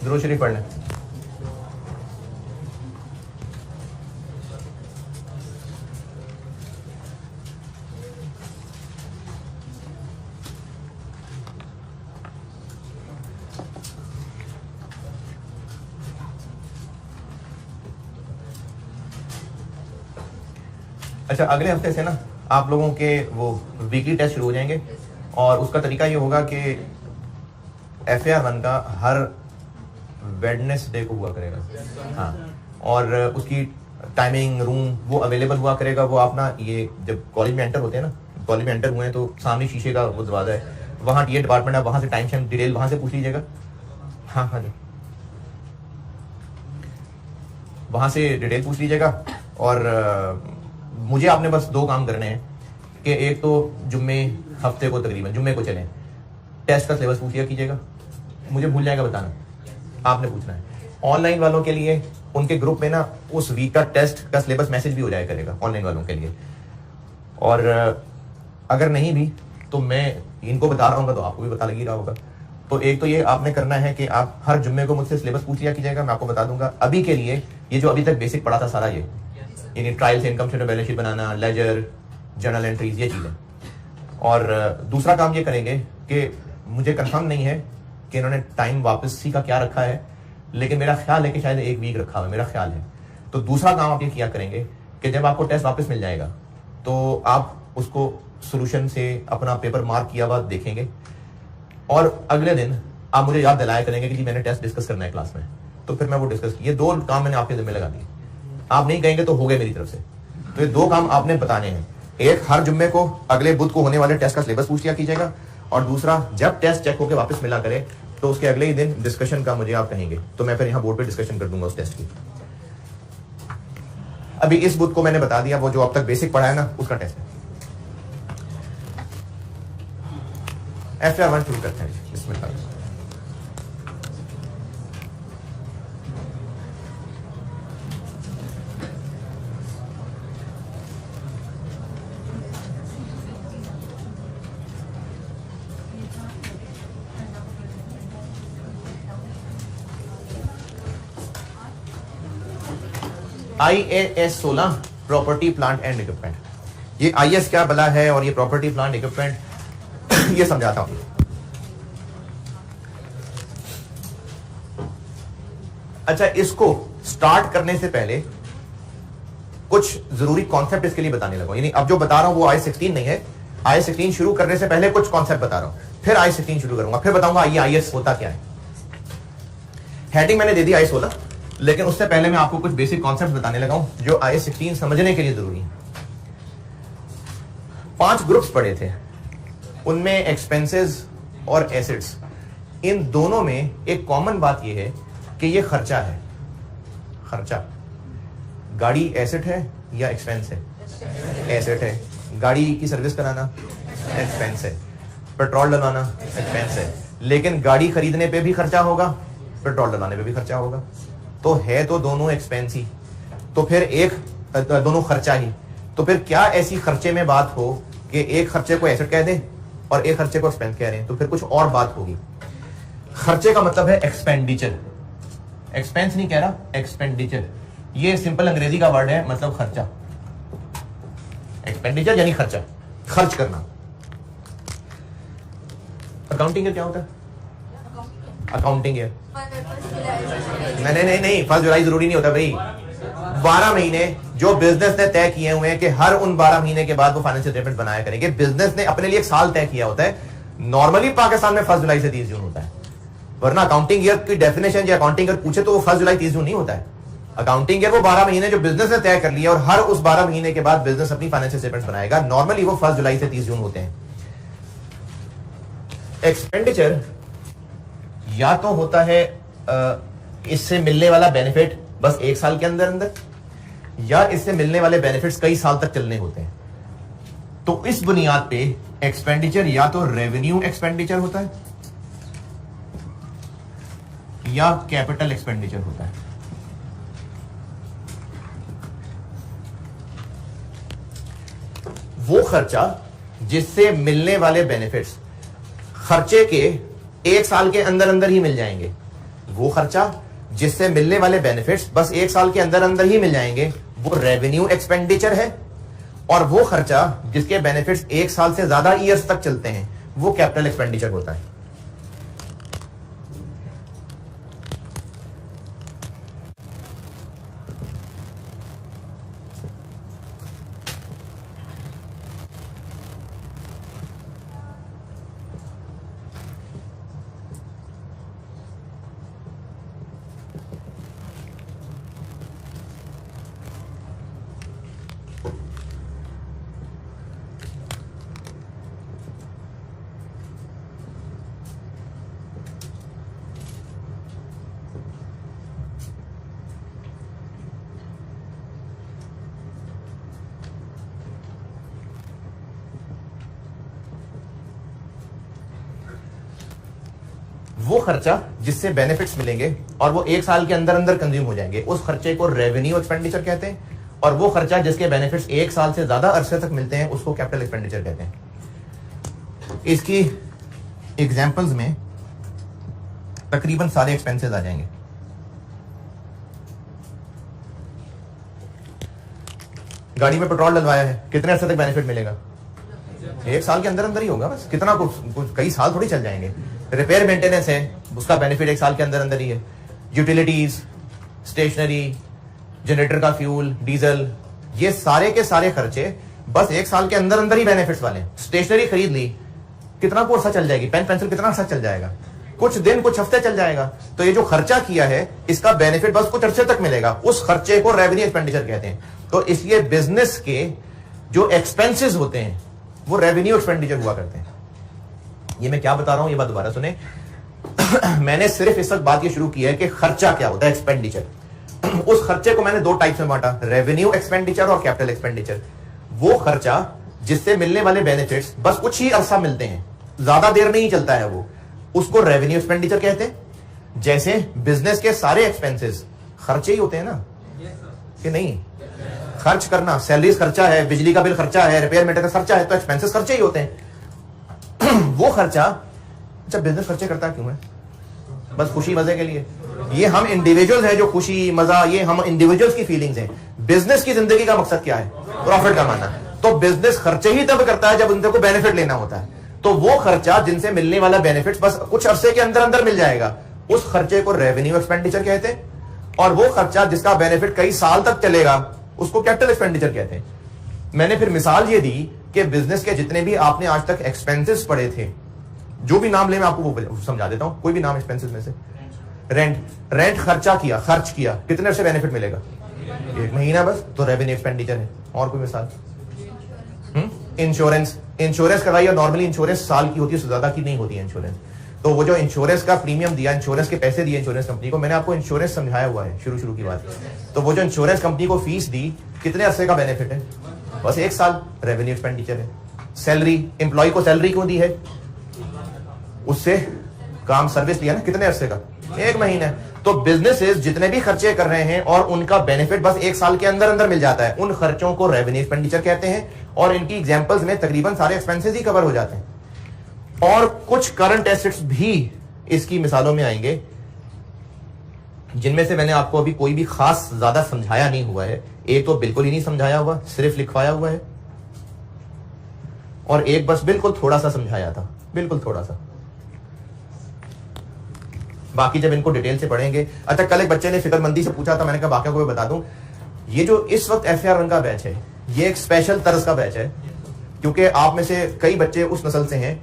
दुरूद शरीफ पढ़ लें। अच्छा, अगले हफ्ते से ना आप लोगों के वो वीकली टेस्ट शुरू हो जाएंगे और उसका तरीका ये होगा कि FAR1 का हर वेडनेसडे को हुआ करेगा। हाँ, और उसकी टाइमिंग रूम वो अवेलेबल हुआ करेगा। वो आप ना ये जब कॉलेज में एंटर होते हैं ना, कॉलेज में एंटर हुए हैं तो सामने शीशे का वो दरवाजा है, वहाँ TA डिपार्टमेंट है, वहाँ से टाइम शाइम डिटेल वहाँ से पूछ लीजिएगा। हाँ हाँ जी, वहाँ से डिटेल पूछ लीजिएगा। और मुझे आपने बस 2 काम करने हैं कि एक तो जुम्मे हफ्ते को तकरीबन जुम्मे को चलें, टेस्ट का सिलेबस पूछ लिया कीजिएगा, मुझे भूल जाएगा बताना, आपने पूछना है। ऑनलाइन वालों के लिए उनके ग्रुप में ना उस वीक का टेस्ट का सिलेबस मैसेज भी हो जाया करेगा ऑनलाइन वालों के लिए। और अगर नहीं भी तो मैं इनको बता रहा हूँ तो आपको भी पता लग ही रहा होगा। तो एक तो ये आपने करना है कि आप हर जुम्मे को मुझसे सिलेबस पूछ लिया कीजिएगा, मैं आपको बता दूंगा। अभी के लिए ये जो अभी तक बेसिक पढ़ा था सारा ये, यानी ट्रायल से इनकम स्टेटमेंट, बैलेंस शीट बनाना, लेजर, जर्नल एंट्रीज, ये चीज़ें। और दूसरा काम ये करेंगे कि मुझे कंफर्म नहीं है कि इन्होंने टाइम वापसी का क्या रखा है, लेकिन मेरा ख्याल है कि शायद 1 वीक रखा हुआ है, मेरा ख्याल है। तो दूसरा काम आप ये किया करेंगे कि जब आपको टेस्ट वापस मिल जाएगा तो आप उसको सोल्यूशन से अपना पेपर मार्क किया हुआ देखेंगे और अगले दिन आप मुझे याद दिलाया करेंगे कि जी मैंने टेस्ट डिस्कस करना है क्लास में, तो फिर मैं वो डिस्कस, ये 2 काम मैंने आपके जिम्मे लगा दिए। आप नहीं कहेंगे तो हो गए मेरी तरफ से। तो ये 2 काम आपने बताने हैं, एक हर जुम्मे को अगले बुध को होने वाले टेस्ट का सिलेबस पूछ लिया कीजिएगा, और दूसरा जब टेस्ट चेक होकर वापस मिला करे तो उसके अगले ही दिन डिस्कशन का मुझे आप कहेंगे, तो मैं फिर यहाँ बोर्ड पे डिस्कशन कर दूंगा उस टेस्ट की। अभी इस बुध को मैंने बता दिया, वो जो अब तक बेसिक पढ़ा है ना उसका टेस्ट है। FAR1 शुरू करते हैं, बिस्मिल्लाह। IAS 16 property plant and equipment. ये IS क्या भला है और ये प्रॉपर्टी प्लांट इक्विपमेंट ये समझाता हूं। अच्छा, इसको स्टार्ट करने से पहले कुछ जरूरी कॉन्सेप्ट इसके लिए बताने लगा, यानी अब जो बता रहा हूं वो IS16 नहीं है। IS16 शुरू करने से पहले कुछ कॉन्सेप्ट बता रहा हूं, फिर IS16 शुरू करूंगा, फिर बताऊंगा ये IS होता क्या है। हेडिंग मैंने दे दी IS16, लेकिन उससे पहले मैं आपको कुछ बेसिक कॉन्सेप्ट बताने लगा हूं जो IS16 समझने के लिए जरूरी है। 5 ग्रुप्स पढ़े थे, उनमें एक्सपेंसेस और एसेट्स, इन दोनों में एक कॉमन बात यह है कि ये खर्चा है। खर्चा, गाड़ी एसेट है या एक्सपेंस है? एसेट है। गाड़ी की सर्विस कराना एक्सपेंस है, पेट्रोल डलवाना एक्सपेंस है, लेकिन गाड़ी खरीदने पे भी खर्चा होगा, पेट्रोल डलवाने पे भी खर्चा होगा, तो है तो दोनों एक्सपेंस ही, तो फिर एक दोनों खर्चा ही। तो फिर क्या ऐसी खर्चे में बात हो कि एक खर्चे को एसेट कह दें और एक खर्चे को एक्सपेंस कह रहे हैं, तो फिर कुछ और बात होगी। खर्चे का मतलब है एक्सपेंडिचर, एक्सपेंस नहीं कह रहा, एक्सपेंडिचर। ये सिंपल अंग्रेजी का वर्ड है, मतलब खर्चा। एक्सपेंडिचर यानी खर्चा, खर्च करना। अकाउंटिंग क्या होता है? अकाउंटिंग है नहीं, फर्स्ट जुलाई जरूरी नहीं होता भाई। 12 महीने जो बिजनेस ने तय किए हुए हैं कि हर उन 12 महीने के बाद वो फाइनेंशियल स्टेटमेंट बनाया करेंगे। बिजनेस ने अपने लिए एक साल तय किया होता है। नॉर्मली पाकिस्तान में 1 जुलाई से 30 जून होता है, वरना अकाउंटिंग ईयर की डेफिनेशन या अकाउंटिंग ईयर पूछे तो वो 1 जुलाई 30 जून नहीं होता है। अकाउंटिंग ईयर वो 12 महीने जो बिजनेस ने तय कर लिया, और हर उस 12 महीने के बाद बिजनेस अपनी फाइनेंशियल स्टेटमेंट बनाएगा। नॉर्मली वो 1 जुलाई से 30 जून होते हैं। एक्सपेंडिचर या तो होता है इससे मिलने वाला बेनिफिट बस 1 साल के अंदर अंदर, या इससे मिलने वाले बेनिफिट्स कई साल तक चलने होते हैं। तो इस बुनियाद पे एक्सपेंडिचर या तो रेवेन्यू एक्सपेंडिचर होता है या कैपिटल एक्सपेंडिचर होता है। वो खर्चा जिससे मिलने वाले बेनिफिट्स खर्चे के 1 साल के अंदर अंदर ही मिल जाएंगे, वो खर्चा जिससे मिलने वाले बेनिफिट्स बस 1 साल के अंदर अंदर ही मिल जाएंगे, वो रेवेन्यू एक्सपेंडिचर है। और वो खर्चा जिसके बेनिफिट्स 1 साल से ज्यादा ईयर्स तक चलते हैं, वो कैपिटल एक्सपेंडिचर होता है। वो खर्चा जिससे बेनिफिट्स मिलेंगे और वो 1 साल के अंदर अंदर कंज्यूम हो जाएंगे, उस खर्चे को रेवेन्यू एक्सपेंडिचर कहते हैं। और वो खर्चा जिसके बेनिफिट्स 1 साल से ज्यादा अरसे तक मिलते हैं, उसको कैपिटल एक्सपेंडिचर कहते हैं। इसकी एग्जांपल्स में तकरीबन सारे एक्सपेंसेस आ जाएंगे। गाड़ी में पेट्रोल डलवाया है, कितने अरसे तक बेनिफिट मिलेगा? 1 साल के अंदर अंदर ही होगा। बस कितना कुछ कई साल थोड़ी चल जाएंगे। रिपेयर मेंटेनेंस है, उसका बेनिफिट 1 साल के अंदर अंदर ही है। यूटिलिटीज, स्टेशनरी, जनरेटर का फ्यूल, डीजल, ये सारे के सारे खर्चे बस 1 साल के अंदर अंदर ही बेनिफिट्स वाले हैं। स्टेशनरी खरीद ली, कितना को अर्सा चल जाएगी? पेन पेंसिल कितना अर्सा चल जाएगा? कुछ दिन कुछ हफ्ते चल जाएगा। तो ये जो खर्चा किया है, इसका बेनिफिट बस कुछ अरसे तक मिलेगा। उस खर्चे को रेवेन्यू एक्सपेंडिचर कहते हैं। तो इसलिए बिजनेस के जो एक्सपेंसेस होते हैं, वो रेवेन्यू एक्सपेंडिचर हुआ करते हैं। ये मैं क्या बता रहा हूं, ये बात दोबारा सुने। मैंने सिर्फ इस वक्त बात ये शुरू की है कि खर्चा क्या होता है, एक्सपेंडिचर। उस खर्चे को मैंने 2 टाइप्स में बांटा, रेवेन्यू एक्सपेंडिचर और कैपिटल एक्सपेंडिचर। वो खर्चा जिससे मिलने वाले बेनिफिट्स बस कुछ ही अरसा मिलते हैं, ज्यादा देर नहीं चलता है, वो उसको रेवेन्यू एक्सपेंडिचर कहते हैं। जैसे बिजनेस के सारे एक्सपेंसेस खर्चे ही होते हैं ना, कि नहीं? खर्च करना, सैलरीज खर्चा है, बिजली का बिल खर्चा है, रिपेयर मेंटेनेंस खर्चा है, तो एक्सपेंसेस खर्चे ही होते हैं। वो खर्चा जब बिजनेस खर्चे करता क्यों है? बस खुशी मजे के लिए। ये हम इंडिविजुअल्स हैं जो खुशी मजा, ये हम इंडिविजुअल्स की फीलिंग्स हैं। बिजनेस की जिंदगी का मकसद क्या है? प्रॉफिट कमाना। तो बिजनेस खर्चे ही तब करता है जब उनको को बेनिफिट लेना होता है। तो वो खर्चा जिनसे मिलने वाला बेनिफिट बस कुछ अरसे के अंदर अंदर मिल जाएगा, उस खर्चे को रेवेन्यू एक्सपेंडिचर कहते हैं। और वो खर्चा जिसका बेनिफिट कई साल तक चलेगा, उसको कैपिटल एक्सपेंडिचर कहते हैं। मैंने फिर मिसाल ये दी कि बिजनेस के जितने भी आपने आज तक एक्सपेंसेस पढ़े थे, जो भी नाम ले मैं आपको वो समझा देता हूं, कोई भी नाम एक्सपेंसेस में से। रेंट खर्चा किया, खर्च किया, कितने से बेनिफिट मिलेगा? 1 महीना बस, तो रेवेन्यू एक्सपेंडिचर है। और कोई मिसाल? इंश्योरेंस करवाइए। नॉर्मली इंश्योरेंस साल की होती है, ज्यादा की नहीं होती है इंश्योरेंस। तो वो जो इंश्योरेंस का प्रीमियम दिया, इंश्योरेंस के पैसे दिए इंश्योरेंस कंपनी को, मैंने आपको इंश्योरेंस समझाया हुआ है शुरू की बात। तो वो जो इंश्योरेंस कंपनी को फीस दी, कितने अरसे का बेनिफिट है? बस 1 साल, रेवेन्यू एक्सपेंडिचर है। सैलरी, एम्प्लॉय को सैलरी क्यों दी है? उससे काम सर्विस लिया ना, कितने अरसे का? 1 महीना। तो बिजनेसेस जितने भी खर्चे कर रहे हैं और उनका बेनिफिट बस 1 साल के अंदर अंदर मिल जाता है, उन खर्चों को रेवेन्यू एक्सपेंडिचर कहते हैं। और इनकी एग्जांपल्स में तकरीबन सारे एक्सपेंसेस ही कवर हो जाते हैं। और कुछ करंट एसेट्स भी इसकी मिसालों में आएंगे, जिनमें से मैंने आपको अभी कोई भी खास ज्यादा समझाया नहीं हुआ है। एक तो बिल्कुल ही नहीं समझाया हुआ, सिर्फ लिखवाया हुआ है, और एक बस बिल्कुल थोड़ा सा समझाया था, बिल्कुल थोड़ा सा। बाकी जब इनको डिटेल से पढ़ेंगे। अच्छा, कल एक बच्चे ने फिक्रमंदी से पूछा था, मैंने कहा वाकया को मैं बता दूं, ये जो इस वक्त FAR1 का बैच है, ये एक स्पेशल तरह का बैच है, क्योंकि आप में से कई बच्चे उस नस्ल से हैं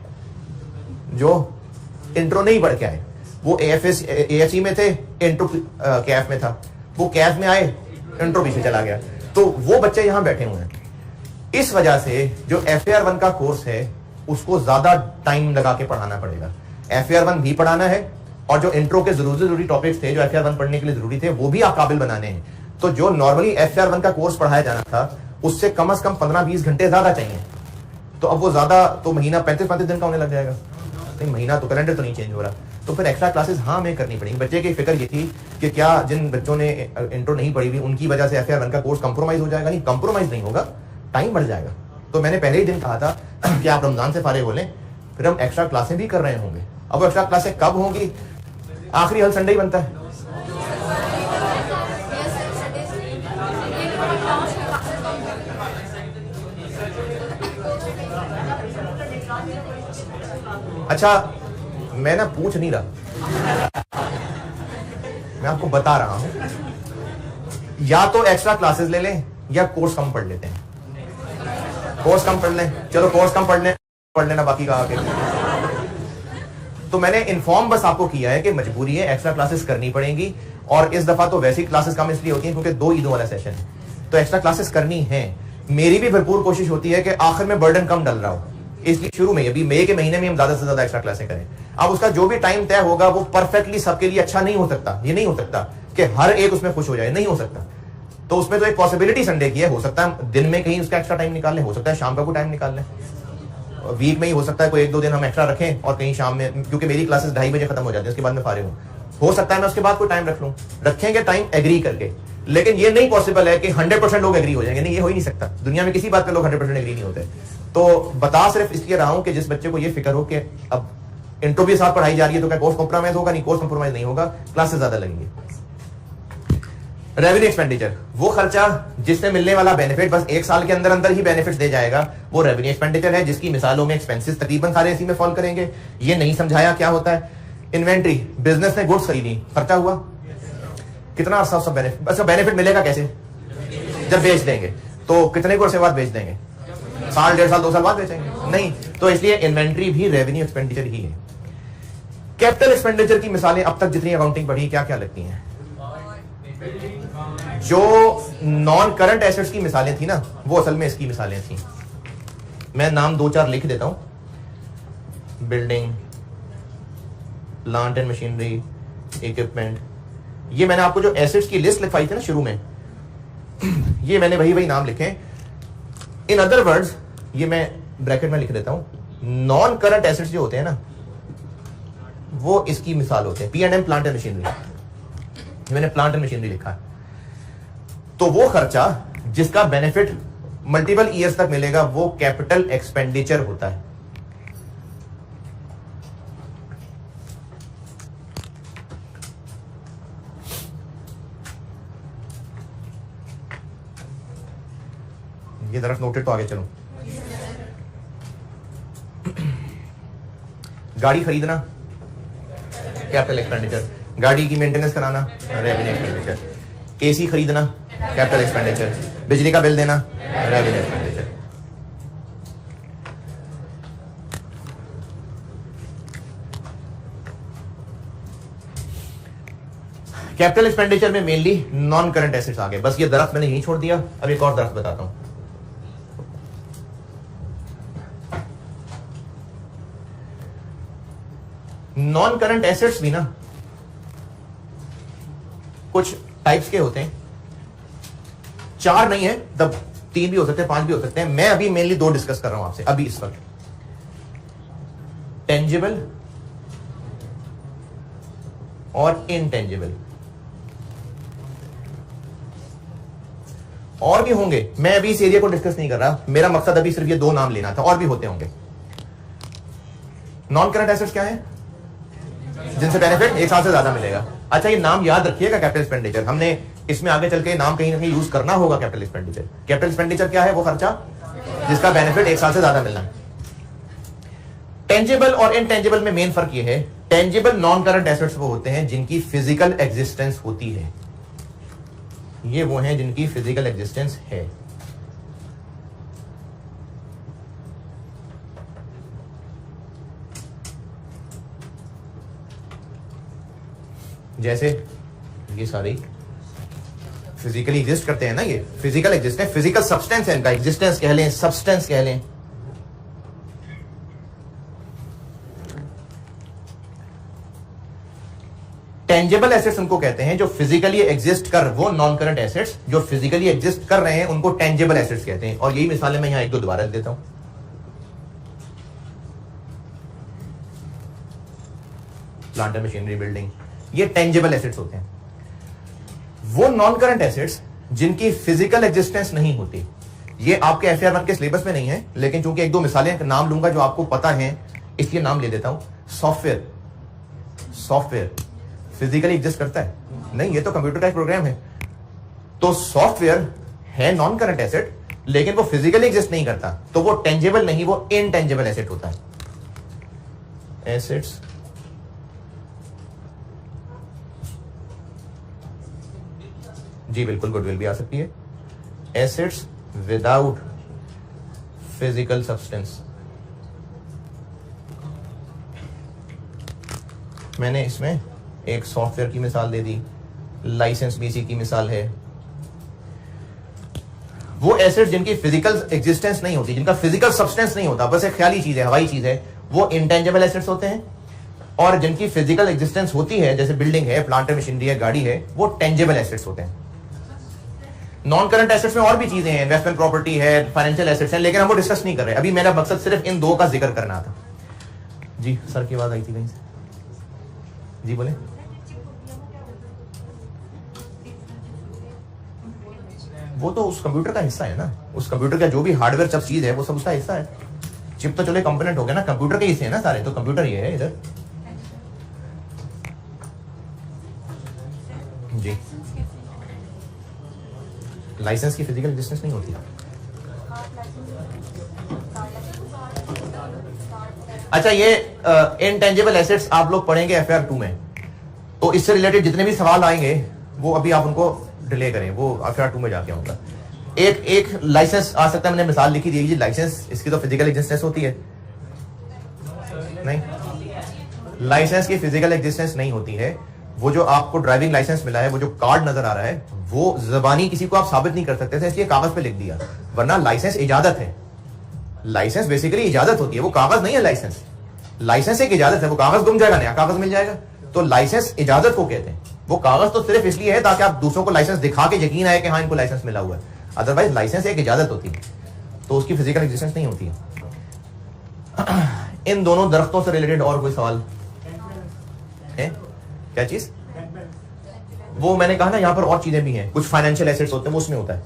जो इंट्रो नहीं पढ़ के आए। वो AFE में थे, इंट्रो कैफ में था, वो कैफ में आए, इंट्रो पीछे चला गया। तो वो बच्चे यहां बैठे हुए हैं। इस वजह से जो FAR1 का कोर्स है, उसको ज्यादा टाइम लगा के पढ़ाना पड़ेगा। FAR1 भी पढ़ाना है, और जो इंट्रो के जरूरी टॉपिक्स थे जो FAR1 पढ़ने के लिए जरूरी थे, वो भी आप काबिल बनाने हैं। तो जो नॉर्मली FAR1 का कोर्स पढ़ाया जाना था, उससे कम से कम 15-20 घंटे ज्यादा चाहिए। तो अब वो ज्यादा, तो महीना 35-35 दिन का होने लग जाएगा। नहीं, महीना तो कैलेंडर तो नहीं चेंज हो रहा। तो फिर एक्स्ट्रा क्लासेस हाँ हमें करनी पड़ेगी। बच्चे की फिक्र ये थी कि क्या जिन बच्चों ने इंट्रो नहीं पढ़ी हुई, उनकी वजह से FAR1 का कोर्स कंप्रोमाइज हो जाएगा? नहीं, कंप्रोमाइज नहीं होगा, टाइम बढ़ जाएगा। तो मैंने पहले ही दिन कहा था कि आप रमजान से फारिग हो लें, फिर हम एक्स्ट्रा क्लासें भी कर रहे होंगे। अब एक्स्ट्रा क्लासें कब होंगी, आखिरी हल संडे ही बनता है। अच्छा, मैं ना पूछ नहीं रहा, मैं आपको बता रहा हूं, या तो एक्स्ट्रा क्लासेस ले लें या कोर्स कम पढ़ लेते हैं। कोर्स कम पढ़ लें, चलो कोर्स कम पढ़ लेना, बाकी का आगे। तो मैंने इन्फॉर्म बस आपको किया है कि मजबूरी है, एक्स्ट्रा क्लासेस करनी पड़ेंगी, और इस दफा तो वैसी क्लासेस कम इसलिए होती हैं क्योंकि 2 ईदों वाला सेशन है, तो एक्स्ट्रा क्लासेस करनी है। मेरी भी भरपूर कोशिश होती है कि आखिर में बर्डन कम डल रहा हो, इसलिए शुरू में अभी मई के महीने में हम ज्यादा से ज्यादा एक्स्ट्रा क्लासें करें। अब उसका जो भी टाइम तय होगा वो परफेक्टली सबके लिए अच्छा नहीं हो सकता। ये नहीं हो सकता कि हर एक उसमें खुश हो जाए, नहीं हो सकता। तो उसमें तो एक पॉसिबिलिटी संडे की है, हो सकता है दिन में कहीं उसका एक्स्ट्रा टाइम निकाल लें, हो सकता है शाम का कोई टाइम निकाल लें, वीक में ही हो सकता है कोई 1-2 दिन हम एक्स्ट्रा रखें और कहीं शाम में, क्योंकि मेरी क्लासेस 2:30 बजे खत्म हो जाती है, उसके बाद मैं फारिग हूँ, हो सकता है मैं उसके बाद कोई टाइम रख लूँ। रखेंगे टाइम एग्री करके, लेकिन ये नहीं पॉसिबल है कि 100% लोग एग्री हो जाएंगे, नहीं, ये हो ही नहीं सकता। दुनिया में किसी बात पे लोग 100% एग्री नहीं होते। तो बता सिर्फ इसलिए रहा हूं कि जिस बच्चे को ये फिक्र हो कि अब इंट्रो भी साथ पढ़ाई जा रही है तो क्या कोर्स कॉम्प्रोमाइज होगा? नहीं, कोर्स कॉम्प्रोमाइज नहीं होगा, क्लासेस ज्यादा लगेंगे। रेवेन्यू एक्सपेंडिचर, वो खर्चा जिससे मिलने वाला बेनिफिट बस 1 साल के अंदर अंदर ही बेनिफिट दे जाएगा, वो रेवेन्यू एक्सपेंडिचर है, जिसकी मिसालों में एक्सपेंसेस तकरीबन सारे इसी में फॉल करेंगे। ये नहीं समझाया क्या होता है। इन्वेंट्री, बिजनेस ने गुड्स खरीदी, खर्चा हुआ, कितना अर्सा उसका बेनिफिट, अच्छा बेनिफिट मिलेगा कैसे? जब बेच देंगे। तो कितने को अर्से बाद बेच देंगे? साल, 1.5 साल, 2 साल बाद बेचेंगे? नहीं। तो इसलिए इन्वेंट्री भी रेवेन्यू एक्सपेंडिचर ही है। कैपिटल एक्सपेंडिचर की मिसालें अब तक जितनी अकाउंटिंग पढ़ी क्या क्या लगती हैं? जो नॉन करंट एसेट्स की मिसालें थी ना, वो असल में इसकी मिसालें थी। मैं नाम 2-4 लिख देता हूं। Building, plant and machinery, equipment, ये मैंने आपको जो एसेट्स की लिस्ट लिखवाई थी ना शुरू में, ये मैंने वही नाम लिखे। इन अदर वर्ड्स, ये मैं ब्रैकेट में लिख देता हूं, नॉन करंट एसेट्स जो होते हैं ना, वो इसकी मिसाल होते हैं। P&M, प्लांट एंड मशीनरी, मैंने प्लांट एंड मशीनरी लिखा है। तो वो खर्चा जिसका बेनिफिट मल्टीपल ईयर्स तक मिलेगा, वो कैपिटल एक्सपेंडिचर होता है। ये तरफ नोटेड, तो आगे चलो। गाड़ी खरीदना कैपिटल एक्सपेंडिचर, गाड़ी की मेंटेनेंस कराना रेवेन्यू एक्सपेंडिचर, एसी खरीदना कैपिटल एक्सपेंडिचर, बिजली का बिल देना रेवेन्यू एक्सपेंडिचर। कैपिटल एक्सपेंडिचर में मेनली नॉन करंट एसेट्स आ गए। बस ये दरख्त मैंने यहीं छोड़ दिया, अब एक और दरख्त बताता हूं। नॉन करंट एसेट्स भी ना कुछ टाइप्स के होते हैं, 4 नहीं है, तब 3 भी हो सकते हैं, 5 भी हो सकते हैं। मैं अभी मेनली 2 डिस्कस कर रहा हूं आपसे अभी इस वक्त। टेंजिबल और इनटेंजिबल। और भी होंगे, मैं अभी इस एरिया को डिस्कस नहीं कर रहा, मेरा मकसद अभी सिर्फ ये 2 नाम लेना था, और भी होते होंगे। नॉन करंट एसेट्स क्या है? जिनसे बेनिफिट 1 साल से ज्यादा मिलेगा। अच्छा, ये नाम याद रखिएगा, कैपिटल एक्सपेंडिचर। हमने इसमें आगे चल के नाम कहीं ना कहीं यूज करना होगा। कैपिटल एक्सपेंडिचर, कैपिटल एक्सपेंडिचर क्या है? वो खर्चा जिसका बेनिफिट 1 साल से ज्यादा मिलना है। टेंजिबल और इनटेंजिबल में मेन फर्क ये है, टेंजिबल नॉन करंट एसेट्स वो होते हैं जिनकी फिजिकल एग्जिस्टेंस होती है। ये वो हैं जिनकी फिजिकल एग्जिस्टेंस है। जैसे ये सारी फिजिकली एग्जिस्ट करते हैं ना, ये फिजिकल एग्जिस्टेंस, फिजिकल सब्सटेंस है इनका, एग्जिस्टेंस कह लें, सब्सटेंस कह लें। टेंजिबल एसेट्स उनको कहते हैं जो फिजिकली एग्जिस्ट कर, वो नॉन करंट एसेट्स जो फिजिकली एग्जिस्ट कर रहे हैं उनको टेंजिबल एसेट्स कहते हैं। और यही मिसालें मैं यहां 1-2 दोबारा देता हूं। प्लांट एंड मशीनरी, बिल्डिंग, ये टेंजिबल एसेट्स होते हैं। वो नॉन करंट एसेट्स जिनकी फिजिकल एग्जिस्टेंस नहीं होती, ये आपके FR1 के सिलेबस में नहीं है, लेकिन चूंकि 1-2 मिसालें नाम लूंगा जो आपको पता है, इसलिए नाम ले देता हूं। सॉफ्टवेयर फिजिकली एग्जिस्ट करता है? नहीं, ये तो कंप्यूटर का एक प्रोग्राम है। तो सॉफ्टवेयर है नॉन करंट एसेट, लेकिन वो फिजिकली एग्जिस्ट नहीं करता, तो वो टेंजेबल नहीं, वो इनटेंजेबल एसेट होता है। एसेट्स जी बिल्कुल, गुडविल भी आ सकती है। एसेट्स विदाउट फिजिकल सब्सटेंस, मैंने इसमें एक सॉफ्टवेयर की मिसाल दे दी, लाइसेंस भी इसी की मिसाल है। वो एसेट्स जिनकी फिजिकल एग्जिस्टेंस नहीं होती, जिनका फिजिकल सब्सटेंस नहीं होता, बस एक ख्याली चीज है, हवाई चीज है, वो इंटेंजिबल एसेट्स होते हैं। और जिनकी फिजिकल एग्जिस्टेंस होती है, जैसे बिल्डिंग है, प्लांट मशीनरी है, गाड़ी है, वो टेंजिबल एसेट्स होते हैं। नॉन करंट एसेट्स में और भी चीजें हैं, इन्वेस्टमेंट प्रॉपर्टी है, फाइनेंशियल एसेट्स हैं, लेकिन हम वो डिस्कस नहीं कर रहे। अभी मेरा मकसद सिर्फ इन दो का जिक्र करना था। जी सर की बात आई थी कहीं से, जी बोले। वो तो उस कंप्यूटर का हिस्सा है ना, उस कंप्यूटर का जो भी हार्डवेयर सब चीज है वो सब उसका हिस्सा है। चिप तो चलो कंपोनेंट हो गया ना, कंप्यूटर के हिस्से है ना सारे, तो कंप्यूटर ये है इधर। जी लाइसेंस की फिजिकल एग्जिस्टेंस नहीं होती। अच्छा, ये इनटेंजिबल एसेट्स आप लोग पढ़ेंगे FR 2 में, तो इससे रिलेटेड जितने भी सवाल आएंगे वो अभी आप उनको डिले करें, वो FR 2 में जाके होगा। एक लाइसेंस आ सकता है, मैंने मिसाल लिखी दी, लाइसेंस, इसकी तो फिजिकल एग्जिस्टेंस होती है नहीं, लाइसेंस की फिजिकल एग्जिस्टेंस नहीं होती है। वो जो आपको ड्राइविंग लाइसेंस मिला है, वो जो कार्ड नजर आ रहा है, वो जबानी किसी को आप साबित नहीं कर सकते थे, इसलिए कागज पे लिख दिया, वरना लाइसेंस इजाजत है। लाइसेंस बेसिकली इजाजत होती है, वो कागज नहीं है। लाइसेंस लाइसेंस एक इजाजत है, वो कागज गुम जाएगा, नया कागज मिल जाएगा। तो लाइसेंस इजाजत को कहते हैं। वो कागज तो सिर्फ इसलिए है ताकि आप दूसरों को लाइसेंस दिखा के यकीन आए कि हाँ इनको लाइसेंस मिला हुआ है, अदरवाइज लाइसेंस एक इजाजत होती है, तो उसकी फिजिकल एग्जिस्टेंस नहीं होती है। इन दोनों दरख्तों से रिलेटेड और कोई सवाल है? क्या चीज? वो मैंने कहा ना, यहां पर और चीजें भी हैं, कुछ फाइनेंशियल एसेट्स होते हैं, वो उसमें होता है।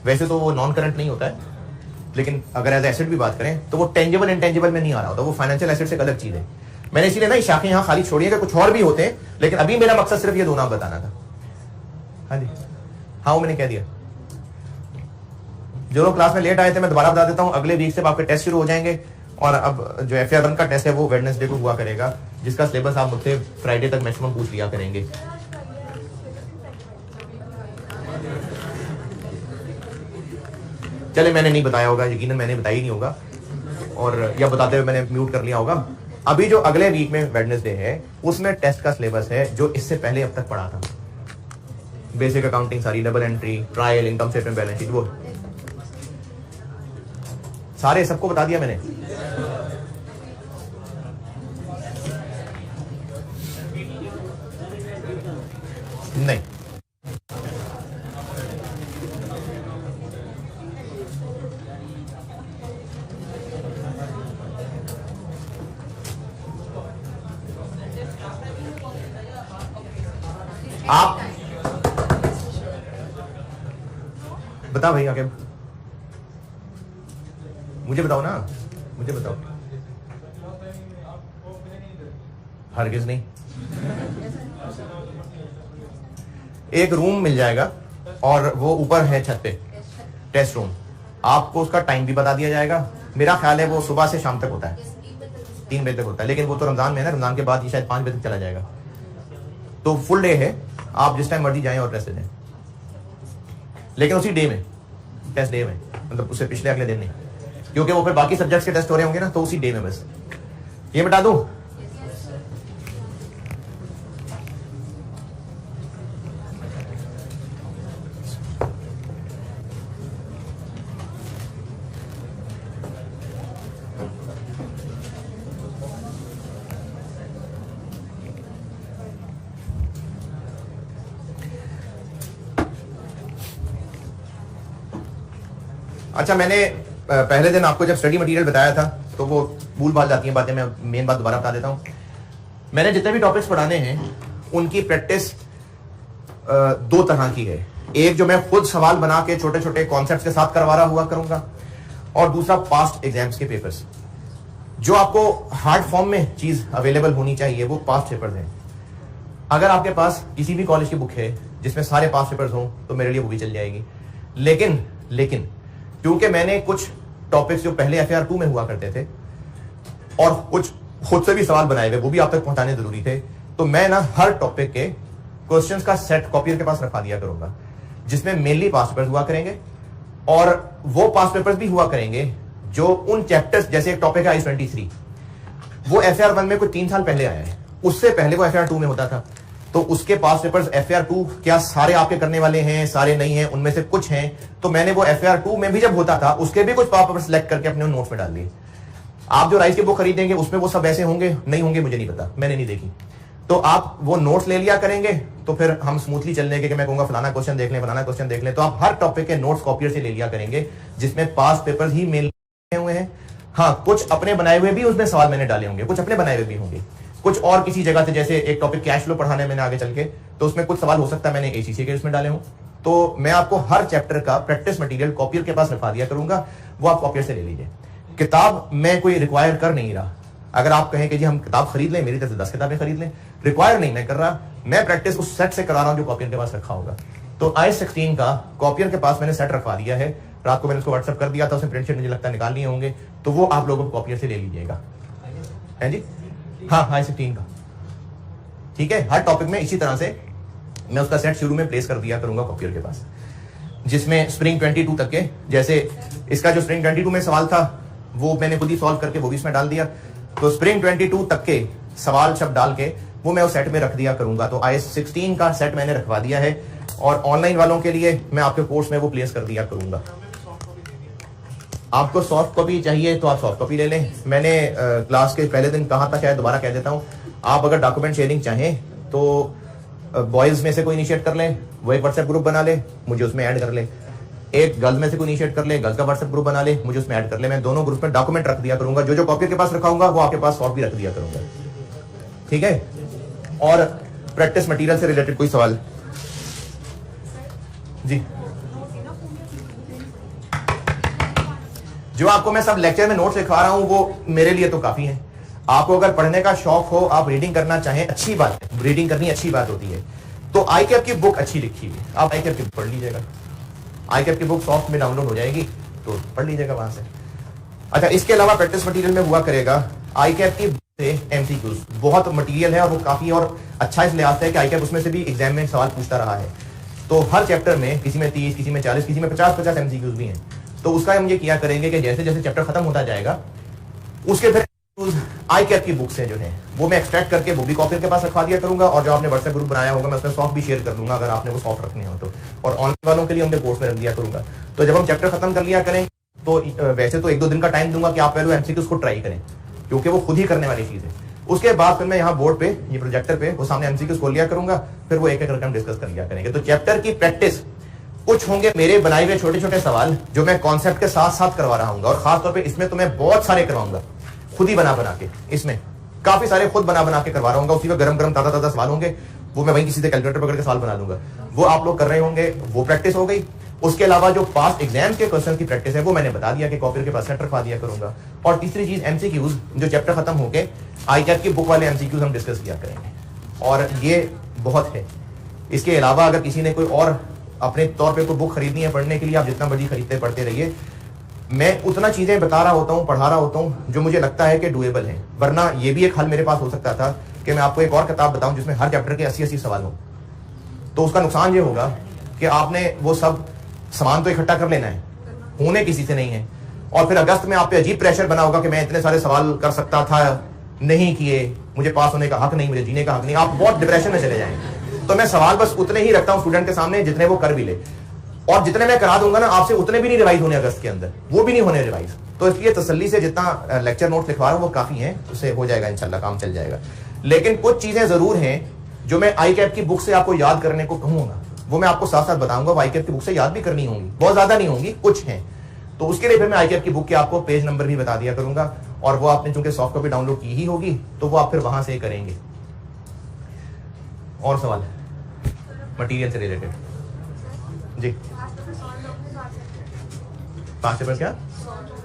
वैसे तो वो नॉन करंट नहीं होता है, लेकिन अगर एज एसेट भी बात करें तो वो टेंजिबल इंटेंजिबल में नहीं आ रहा होता, वो फाइनेंशियल एसेट से एक अलग चीज है। मैंने इसीलिए ना शाखें यहां खाली छोड़ी है कि कुछ और भी होते हैं, लेकिन अभी मेरा मकसद सिर्फ ये दो नाम बताना था। हाँ जी, हाँ वो मैंने कह दिया। जो लोग क्लास में लेट आए थे, मैं दोबारा बता देता हूँ, अगले वीक से आपके टेस्ट शुरू हो जाएंगे, और अब जो FR 1 का टेस्ट है वो वेडनेसडे को हुआ करेगा, जिसका सिलेबस आप मुझसे फ्राइडे तक मैक्सिमम पूछ लिया करेंगे। चले, मैंने नहीं बताया होगा, यकीनन मैंने बताया ही नहीं होगा, और या बताते हुए मैंने म्यूट कर लिया होगा। अभी जो अगले वीक में वेडनेसडे है, उसमें टेस्ट का सिलेबस है जो इससे पहले अब तक पढ़ा था। बेसिक अकाउंटिंग सारी, double entry, trial, income statement, balance sheet, वो सारे सबको बता दिया मैंने। नहीं, आप बता भाई आगे, मुझे बताओ ना, मुझे बताओ। हरगिज नहीं। एक रूम मिल जाएगा और वो ऊपर है छत पे, टेस्ट रूम, आपको उसका टाइम भी बता दिया जाएगा। मेरा ख्याल है वो सुबह से शाम तक होता है, 3 बजे तक होता है, लेकिन वो तो रमजान में है ना, रमजान के बाद ये शायद 5 बजे तक चला जाएगा। तो फुल डे है, आप जिस टाइम मर्जी जाएं और टेस्ट दें, लेकिन उसी डे में, टेस्ट डे में, मतलब उससे पिछले अगले दिन नहीं, क्योंकि वो फिर बाकी सब्जेक्ट्स के टेस्ट हो रहे होंगे ना, तो उसी डे में बस। ये बता दूं, अच्छा, मैंने पहले दिन आपको जब स्टडी मटेरियल बताया था तो वो भूल भाल जाती हैं बातें, मैं मेन बात दोबारा बता देता हूँ। मैंने जितने भी टॉपिक्स पढ़ाने हैं उनकी प्रैक्टिस 2 तरह की है। एक जो मैं खुद सवाल बना के छोटे छोटे कॉन्सेप्ट्स के साथ करवा रहा हुआ करूंगा, और दूसरा पास्ट एग्जाम्स के पेपर्स। जो आपको हार्ड फॉर्म में चीज अवेलेबल होनी चाहिए वो पास्ट पेपर्स हैं। अगर आपके पास किसी भी कॉलेज की बुक है जिसमें सारे पास्ट पेपर्स हों तो मेरे लिए वो भी चल जाएगी। लेकिन क्योंकि मैंने कुछ टॉपिक्स जो पहले FAR 2 में हुआ करते थे और कुछ खुद से भी सवाल बनाए हुए वो भी आप तक पहुंचाने जरूरी थे, तो मैं ना हर टॉपिक के क्वेश्चंस का सेट कॉपियर के पास रखवा दिया करूंगा जिसमें मेनली पास्ट पेपर्स हुआ करेंगे और वो पास्ट पेपर्स भी हुआ करेंगे जो उन चैप्टर्स, जैसे एक टॉपिक है I-23, वो FAR 1 में कुछ 3 साल पहले आया है, उससे पहले वो FAR 2 में होता था, तो उसके पास्ट पेपर्स FAR 2 क्या सारे आपके करने वाले हैं, सारे नहीं हैं, उनमें से कुछ हैं, तो मैंने वो FAR 2 में भी जब होता था उसके भी कुछ पास्ट पेपर सिलेक्ट करके अपने नोट्स में डाल दिए। आप जो राइस की बुक खरीदेंगे उसमें वो सब ऐसे होंगे नहीं होंगे मुझे नहीं पता, मैंने नहीं देखी, तो आप वो नोट्स ले लिया करेंगे तो फिर हम स्मूथली चलने के, कि मैं कहूंगा फलाना क्वेश्चन देख लें, फलाना क्वेश्चन देख लें, तो आप हर टॉपिक के नोट्स कॉपियर से ले लिया करेंगे जिसमें पास्ट पेपर्स ही मेल हुए हैं। हाँ, कुछ अपने बनाए हुए भी उसमें सवाल मैंने डाले होंगे, कुछ अपने बनाए हुए भी होंगे, कुछ और किसी जगह से, जैसे एक टॉपिक कैश फ्लो पढ़ाने मैंने आगे चल के, तो उसमें कुछ सवाल हो सकता है मैंने ACC के उसमें डाले हों, तो मैं आपको हर चैप्टर का प्रैक्टिस मटेरियल कॉपियर के पास रखवा दिया करूंगा, वो आप कॉपियर से ले लीजिए। किताब मैं कोई रिक्वायर कर नहीं रहा, अगर आप कहें कि जी हम किताब खरीद लें, मेरी तरफ से 10 किताबें खरीद लें, रिक्वायर नहीं मैं कर रहा, मैं प्रैक्टिस उस सेट से करा रहा हूं जो कॉपियर के पास रखा होगा। तो I-16 का कॉपियर के पास मैंने सेट रखवा दिया है, रात को मैंने उसको व्हाट्सएप कर दिया था, उसमें प्रिंट शीट मुझे लगता है निकाल लिए होंगे, तो वो आप लोगों को कॉपियर से ले लीजिएगा, है जी। हाँ, I-16 का ठीक है, हर टॉपिक में इसी तरह से मैं उसका सेट शुरू में प्लेस कर दिया करूंगा कॉपियर के पास, जिसमें स्प्रिंग 22 तक के, जैसे इसका जो स्प्रिंग 22 में सवाल था वो मैंने खुद ही सॉल्व करके वो भी इसमें डाल दिया, तो स्प्रिंग 22 तक के सवाल शब्द डाल के वो मैं उस सेट में रख दिया करूंगा। तो I-16 का सेट मैंने रखवा दिया है और ऑनलाइन वालों के लिए मैं आपके कोर्स में वो प्लेस कर दिया करूंगा। आपको सॉफ्ट कॉपी चाहिए तो आप सॉफ्ट कॉपी ले लें, मैंने क्लास के पहले दिन कहा था, शायद दोबारा कह देता हूं, आप अगर डॉक्यूमेंट शेयरिंग चाहें तो बॉयज में से कोई इनिशिएट कर ले, वो एक व्हाट्सएप ग्रुप बना ले, मुझे उसमें ऐड कर ले, एक गर्ल्स में से कोई इनिशिएट कर ले, गर्ल्स का व्हाट्सएप ग्रुप बना ले, मुझे उसमें ऐड कर ले, मैं दोनों ग्रुप में डॉक्यूमेंट रख दिया करूंगा, जो कॉपी के पास रखाऊंगा वो आपके पास सॉफ्ट भी रख दिया करूंगा, ठीक है। और प्रैक्टिस मटेरियल से रिलेटेड कोई सवाल जी, जो आपको मैं सब लेक्चर में नोट्स लिखवा रहा हूं वो मेरे लिए तो काफी है। आपको अगर पढ़ने का शौक हो, आप रीडिंग करना चाहें, अच्छी बात है, रीडिंग करनी अच्छी बात होती है, तो ICAP की बुक अच्छी लिखी हुई, आप ICAP की बुक पढ़ लीजिएगा, ICAP की बुक सॉफ्ट में डाउनलोड हो जाएगी तो पढ़ लीजिएगा वहां से। अच्छा, इसके अलावा प्रैक्टिस मटेरियल में हुआ करेगा ICAP की से MCQs, बहुत मटेरियल है और वो काफी और अच्छा इसलिए आता है कि ICAP उसमें से भी एग्जाम में सवाल पूछता रहा है, तो हर चैप्टर में किसी में 30, किसी में 40, किसी में 50 MCQs भी हैं, तो उसका हम ये किया करेंगे कि जैसे जैसे चैप्टर खत्म होता जाएगा उसके फिर ICAP की बुक से जो है वो मैं एक्सट्रैक्ट करके वो भी कॉपियर के पास रखवा दिया करूंगा, और जो आपने व्हाट्सएप ग्रुप बनाया होगा मैं उसमें सॉफ्ट भी शेयर कर दूंगा अगर आपने वो सॉफ्ट रखने हो तो, और ऑनलाइन वालों के लिए उनके कोर्स में रख दिया करूंगा। तो जब हम चैप्टर खत्म कर लिया करें तो वैसे तो 1-2 दिन का टाइम दूंगा कि आप पहले MCQs को ट्राई करें, क्योंकि वो खुद ही करने वाली चीज है। उसके बाद फिर मैं यहाँ बोर्ड पे, ये प्रोजेक्टर पे वो सामने MCQs खोल लिया करूंगा, फिर वो एक एक करके हम डिस्कस कर लिया करेंगे। तो चैप्टर की प्रैक्टिस, कुछ होंगे मेरे बनाए हुए छोटे छोटे सवाल जो मैं कॉन्सेप्ट के साथ साथ करवा रहा हूँ, और खासतौर पर इसमें तो मैं बहुत सारे करवाऊंगा खुद ही बना बना के, इसमें काफी सारे खुद बना बना के करवा रहा हूँ। उसी में गरम गरम ताजा ताजा सवाल होंगे, वो मैं वहीं किसी से कैलकुलेटर पकड़ के सवाल बना दूंगा, वो आप लोग कर रहे होंगे, वो प्रैक्टिस हो गई। उसके अलावा जो पास्ट एग्जाम के क्वेश्चन की प्रैक्टिस है वो मैंने बता दिया कि कॉपी के पास सेट रखवा दिया करूंगा। और तीसरी चीज MCQs, जो चैप्टर खत्म होके ICAP की बुक वाले MCQs हम डिस्कस किया करेंगे, और ये बहुत है। इसके अलावा अगर किसी ने कोई और अपने तौर पे कोई बुक खरीदनी है पढ़ने के लिए, आप जितना मर्जी खरीदते पढ़ते रहिए, मैं उतना चीजें बता रहा होता हूँ, पढ़ा रहा होता हूँ जो मुझे लगता है कि डुएबल है। वरना ये भी एक हल मेरे पास हो सकता था कि मैं आपको एक और किताब बताऊं जिसमें हर चैप्टर के 80-80 सवाल हो, तो उसका नुकसान ये होगा कि आपने वो सब सामान तो इकट्ठा कर लेना है, होने किसी से नहीं है, और फिर अगस्त में आप पे अजीब प्रेशर बना होगा कि मैं इतने सारे सवाल कर सकता था, नहीं किए, मुझे पास होने का हक नहीं, मुझे जीने का हक नहीं, आप बहुत डिप्रेशन में चले जाएंगे। तो मैं सवाल बस उतने ही रखता हूँ स्टूडेंट के सामने जितने वो कर भी ले, और जितने मैं करा दूंगा ना आपसे उतने भी नहीं रिवाइज होने अगस्त के अंदर, वो भी नहीं होने रिवाइज। तो इसलिए तसल्ली से जितना लेक्चर नोट लिखवा रहा हूँ वो काफी है, उससे हो जाएगा इंशाल्लाह, काम चल जाएगा। लेकिन कुछ चीजें जरूर हैं जो मैं ICAP की बुक से आपको याद करने को कहूंगा, वो मैं आपको साथ साथ बताऊंगा, वो ICAP की बुक से याद भी करनी होंगी, बहुत ज्यादा नहीं होंगी, कुछ हैं। तो उसके लिए फिर मैं ICAP की बुक के आपको पेज नंबर भी बता दिया करूंगा, और वो आपने चूंकि सॉफ्ट कॉपी डाउनलोड की ही होगी तो वो आप फिर वहां से करेंगे। और सवाल मटेरियल से रिलेटेड जी? पास पेपर क्या?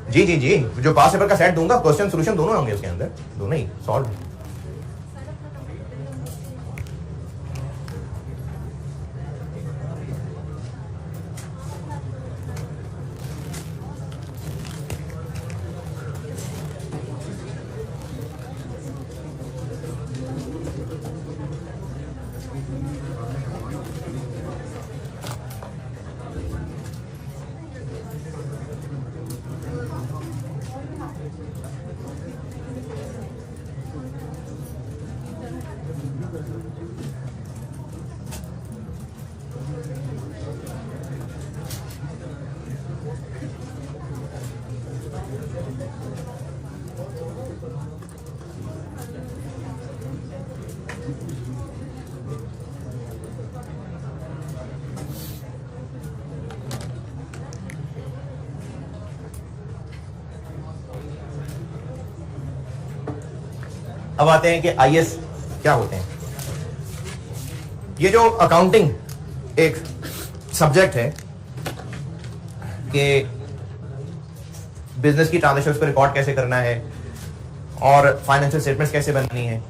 जी जी जी, जो पास पेपर का सेट दूंगा, क्वेश्चन सोल्यूशन दोनों होंगे उसके अंदर, दोनों ही सॉल्व। अब आते हैं कि आईएएस क्या होते हैं। ये जो अकाउंटिंग एक सब्जेक्ट है कि बिजनेस की ट्रांजैक्शंस को रिकॉर्ड कैसे करना है और फाइनेंशियल स्टेटमेंट्स कैसे बनानी है,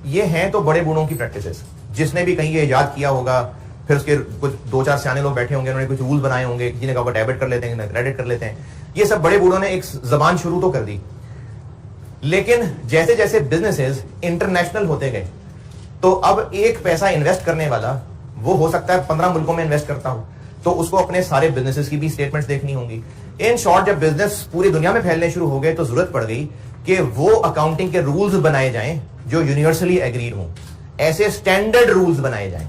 ये हैं तो बड़े बूढ़ों की प्रैक्टिसेस। जिसने भी कहीं ये याद किया होगा, फिर उसके कुछ 2-4 सियाने लोग बैठे होंगे, उन्होंने कुछ रूल बनाए होंगे, जिन्हें कहा डेबिट कर लेते हैं, क्रेडिट कर लेते हैं। ये सब बड़े बूढ़ों ने एक जबान शुरू तो कर दी, लेकिन जैसे जैसे बिजनेसेस इंटरनेशनल होते गए तो अब एक पैसा इन्वेस्ट करने वाला वो हो सकता है 15 मुल्कों में इन्वेस्ट करता हो, तो उसको अपने सारे बिजनेसेस की भी स्टेटमेंट्स देखनी होंगी। इन शॉर्ट, जब बिजनेस पूरी दुनिया में फैलने शुरू हो गए तो जरूरत पड़ गई कि वो अकाउंटिंग के रूल्स बनाए जाएं जो यूनिवर्सली एग्रीड हों, ऐसे स्टैंडर्ड रूल्स बनाए जाएं।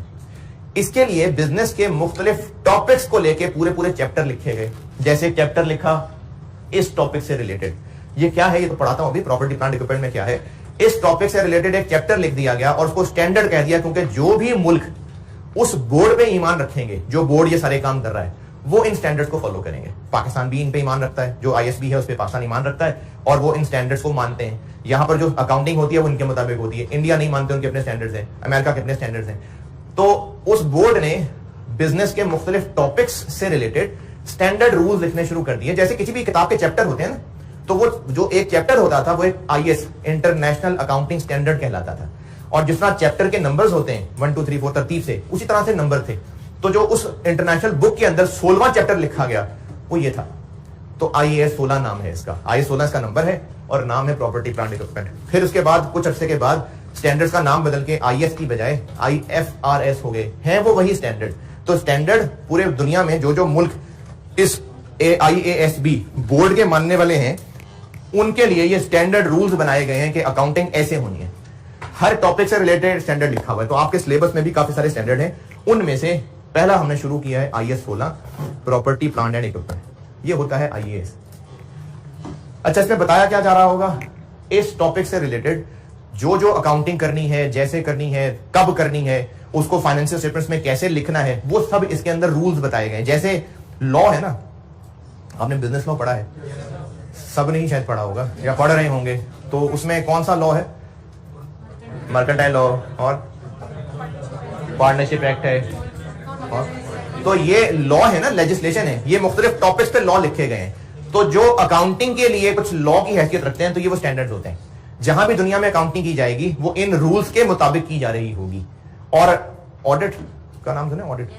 इसके लिए बिजनेस के मुख्तलिफ टॉपिक्स को लेके पूरे पूरे चैप्टर लिखे गए। जैसे चैप्टर लिखा इस टॉपिक से रिलेटेड, ये क्या है ये तो पढ़ाता हूं अभी, प्रॉपर्टी प्लांट इक्विपमेंट में क्या है, इस टॉपिक से रिलेटेड एक चैप्टर लिख दिया गया और उसको स्टैंडर्ड कह दिया, क्योंकि जो भी मुल्क उस बोर्ड पे ईमान रखेंगे, जो बोर्ड ये सारे काम कर रहा है, वो इन स्टैंडर्ड्स को फॉलो करेंगे। पाकिस्तान भी इन पे ईमान रखता है, जो आईएसबी है उस पे पाकिस्तान ईमान रखता है और वो इन स्टैंडर्ड्स को मानते हैं। यहां पर जो अकाउंटिंग होती है वो इनके मुताबिक होती है। इंडिया नहीं मानते, उनके अपने स्टैंडर्ड्स हैं, अमेरिका के अपने स्टैंडर्ड्स हैं। तो उस बोर्ड ने बिजनेस के मुख्तलिफ टॉपिक्स से रिलेटेड स्टैंडर्ड रूल्स लिखने शुरू कर दिए। जैसे किसी भी किताब के चैप्टर होते हैं ना, तो वो जो एक चैप्टर होता था वो एक आईएस, इंटरनेशनल अकाउंटिंग स्टैंडर्ड कहलाता था। और जिस तरह चैप्टर के नंबर्स होते हैं 1 2 3 4 तरतीब से, उसी तरह से नंबर थे। तो जो उस इंटरनेशनल बुक के अंदर 16वां चैप्टर लिखा गया वो ये था। तो आईएएस 16 नाम है इसका, आईएएस 16 इसका नंबर है और नाम है प्रॉपर्टी प्लांट इक्विपमेंट। फिर उसके बाद कुछ अरसे के बाद स्टैंडर्ड्स का नाम बदल के आईएस की बजाय आईएफआरएस हो गए, हैं वो वही स्टैंडर्ड। तो स्टैंडर्ड पूरे दुनिया में जो जो मुल्क इस आईएएसबी बोर्ड के मानने वाले हैं, उनके लिए ये स्टैंडर्ड रूल्स बनाए गए हैं कि अकाउंटिंग ऐसे होनी है। हर टॉपिक से रिलेटेड स्टैंडर्ड लिखा हुआ है। तो आपके सिलेबस में भी काफी सारे स्टैंडर्ड हैं। उनमें से पहला हमने शुरू किया है IAS 16, property plant and equipment. ये होता है आईएएस। अच्छा, इसमें बताया क्या जा रहा होगा, इस टॉपिक से रिलेटेड जो जो अकाउंटिंग करनी है, जैसे करनी है, कब करनी है, उसको फाइनेंशियल स्टेटमेंट्स में कैसे लिखना है, वो सब इसके अंदर रूल्स बताए गए। जैसे लॉ है ना, आपने बिजनेस लॉ पढ़ा है, सब नहीं शायद पढ़ा होगा या पढ़ रहे होंगे। तो उसमें कौन सा लॉ है? मर्केंटाइल लॉ और पार्टनरशिप एक्ट है। और तो ये लॉ है ना, लेजिस्लेशन है, ये मुख्तलिफ टॉपिक्स पे लॉ लिखे गए हैं। तो जो अकाउंटिंग के लिए कुछ लॉ की हैसियत रखते हैं, तो ये वो स्टैंडर्ड्स होते हैं। जहां भी दुनिया में अकाउंटिंग की जाएगी वो इन रूल्स के मुताबिक की जा रही होगी। और ऑडिट का नाम सुने, ऑडिट,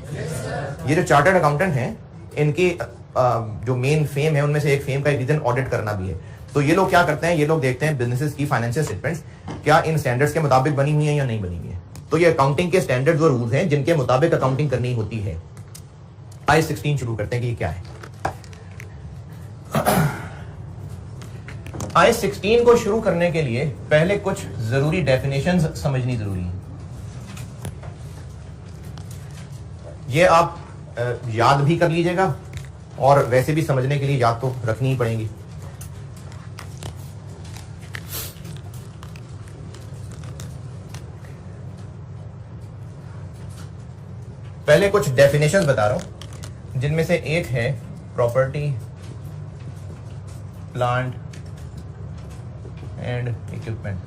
ये जो चार्टर्ड अकाउंटेंट हैं, इनकी जो मेन फेम है उनमें से एक फेम का एक रीजन ऑडिट करना भी है। तो ये लोग क्या करते हैं, ये लोग देखते हैं बिजनेसेस की फाइनेंशियल स्टेटमेंट्स क्या इन स्टैंडर्ड्स के मुताबिक बनी हुई है या नहीं बनी हुई है। तो ये अकाउंटिंग के स्टैंडर्ड्स और रूल्स हैं जिनके मुताबिक अकाउंटिंग करनी होती है। आईएएस 16 शुरू करते हैं कि ये क्या है। आईएएस 16 को शुरू करने के लिए पहले कुछ जरूरी डेफिनेशंस समझनी जरूरी है। ये आप याद भी कर लीजिएगा और वैसे भी समझने के लिए याद तो रखनी ही पड़ेगी। पहले कुछ डेफिनेशंस बता रहा हूं, जिनमें से एक है प्रॉपर्टी प्लांट एंड इक्विपमेंट।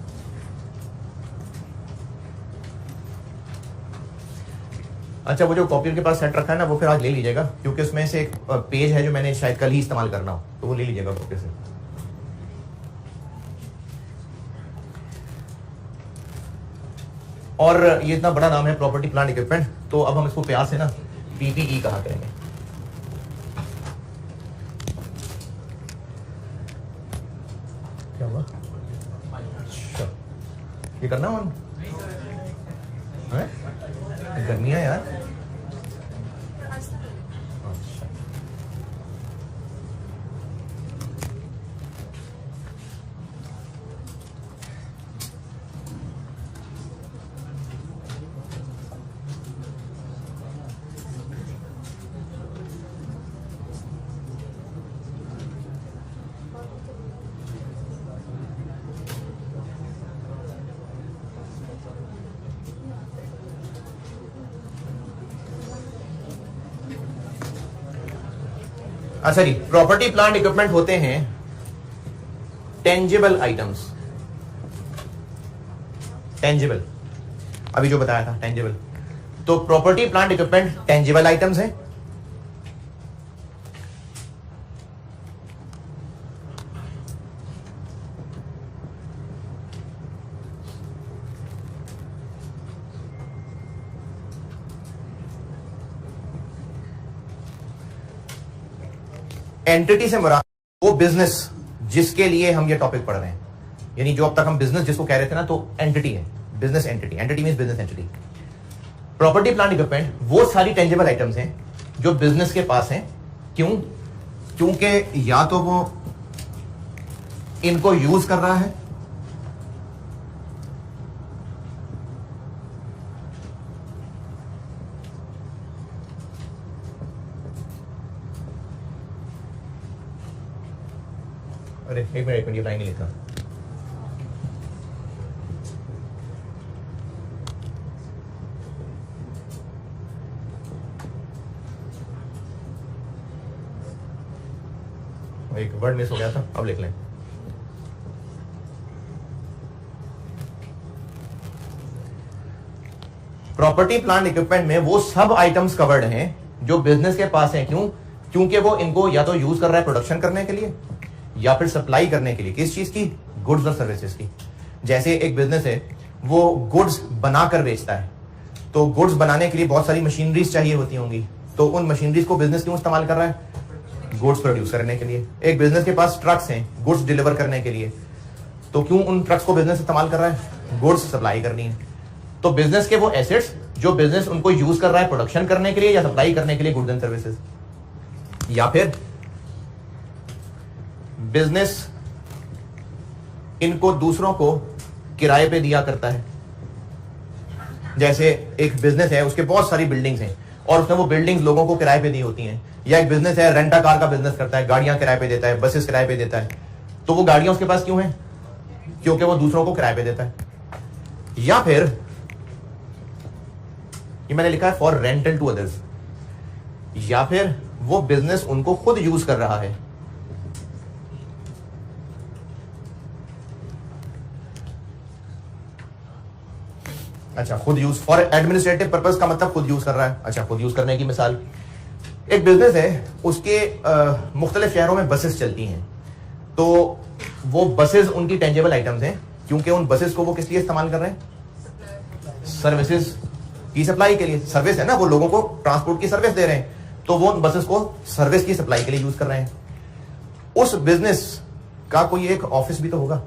अच्छा, वो जो कॉपियर के पास सेट रखा है ना, वो फिर आज ले लीजिएगा, क्योंकि उसमें से एक पेज है जो मैंने शायद कल ही इस्तेमाल करना हो, तो वो ले लीजिएगा कॉपी से। और ये इतना बड़ा नाम है प्रॉपर्टी प्लांट इक्विपमेंट, तो अब हम इसको प्यार से ना पीपीई कहा करेंगे। क्या हुआ? अच्छा, ये करना ऑन है? गर्मी है यार। अच्छा, अच्छा जी, प्रॉपर्टी प्लांट इक्विपमेंट होते हैं टेंजिबल आइटम्स। टेंजिबल, अभी जो बताया था टेंजिबल, तो property plant equipment tangible items हैं। एंटिटी से मुराद वो बिजनेस जिसके लिए हम ये टॉपिक पढ़ रहे हैं, यानी जो अब तक हम बिजनेस जिसको कह रहे थे ना, तो एंटिटी है, business entity. Entity means business entity. Property plant equipment वो सारी टेंजिबल आइटम्स हैं जो बिजनेस के पास हैं। क्यों? क्योंकि या तो वो इनको यूज कर रहा है, अरे एक मिनट ये लाइन नहीं लिखा। एक वर्ड मिस हो गया था, अब लिख लें। प्रॉपर्टी प्लांट इक्विपमेंट में वो सब आइटम्स कवर्ड हैं जो बिजनेस के पास हैं। क्यों? क्योंकि वो इनको या तो यूज कर रहा है प्रोडक्शन करने के लिए या फिर सप्लाई करने के लिए। किस चीज की? गुड्स और सर्विसेज की। जैसे एक बिजनेस है, वो गुड्स बनाकर बेचता है, तो गुड्स बनाने के लिए बहुत सारी मशीनरीज चाहिए होती होंगी, तो उन मशीनरीज को बिजनेस क्यों इस्तेमाल कर रहा है? गुड्स प्रोड्यूस करने के लिए। एक बिजनेस के पास ट्रक्स हैं गुड्स डिलीवर करने के लिए, तो क्यों उन ट्रक्स को बिजनेस इस्तेमाल कर रहा है? गुड्स सप्लाई करनी है। तो बिजनेस के वो एसेट्स जो बिजनेस उनको यूज कर रहा है प्रोडक्शन करने के लिए या सप्लाई करने के लिए गुड्स एंड सर्विसेज, या फिर बिजनेस इनको दूसरों को किराए पे दिया करता है। जैसे एक बिजनेस है, उसके बहुत सारी बिल्डिंग्स हैं और उसने वो बिल्डिंग्स लोगों को किराए पे दी होती हैं। या एक बिजनेस है, रेंटा कार का बिजनेस करता है, गाड़ियां किराए पे देता है, बसेस किराए पे देता है। तो वो गाड़ियां उसके पास क्यों हैं? क्योंकि वो दूसरों को किराए पे देता है। या फिर ये मैंने लिखा है फॉर रेंटल टू अदर्स, या फिर वो बिजनेस उनको खुद यूज कर रहा है। अच्छा, खुद यूज फॉर एडमिनिस्ट्रेटिव पर्पस का मतलब खुद यूज कर रहा है। अच्छा, खुद यूज करने की मिसाल, एक बिजनेस है, उसके मुख्तलिफ शहरों में बसेस चलती हैं, तो वो बसेस उनकी टेंजेबल आइटम्स हैं, क्योंकि उन बसेस को वो किस लिए इस्तेमाल कर रहे हैं? सर्विसेज की सप्लाई के लिए। सर्विस है ना, वो लोगों को ट्रांसपोर्ट की सर्विस दे रहे हैं, तो वो उन बसेस को सर्विस की सप्लाई के लिए यूज कर रहे हैं। उस बिजनेस का कोई एक ऑफिस भी तो होगा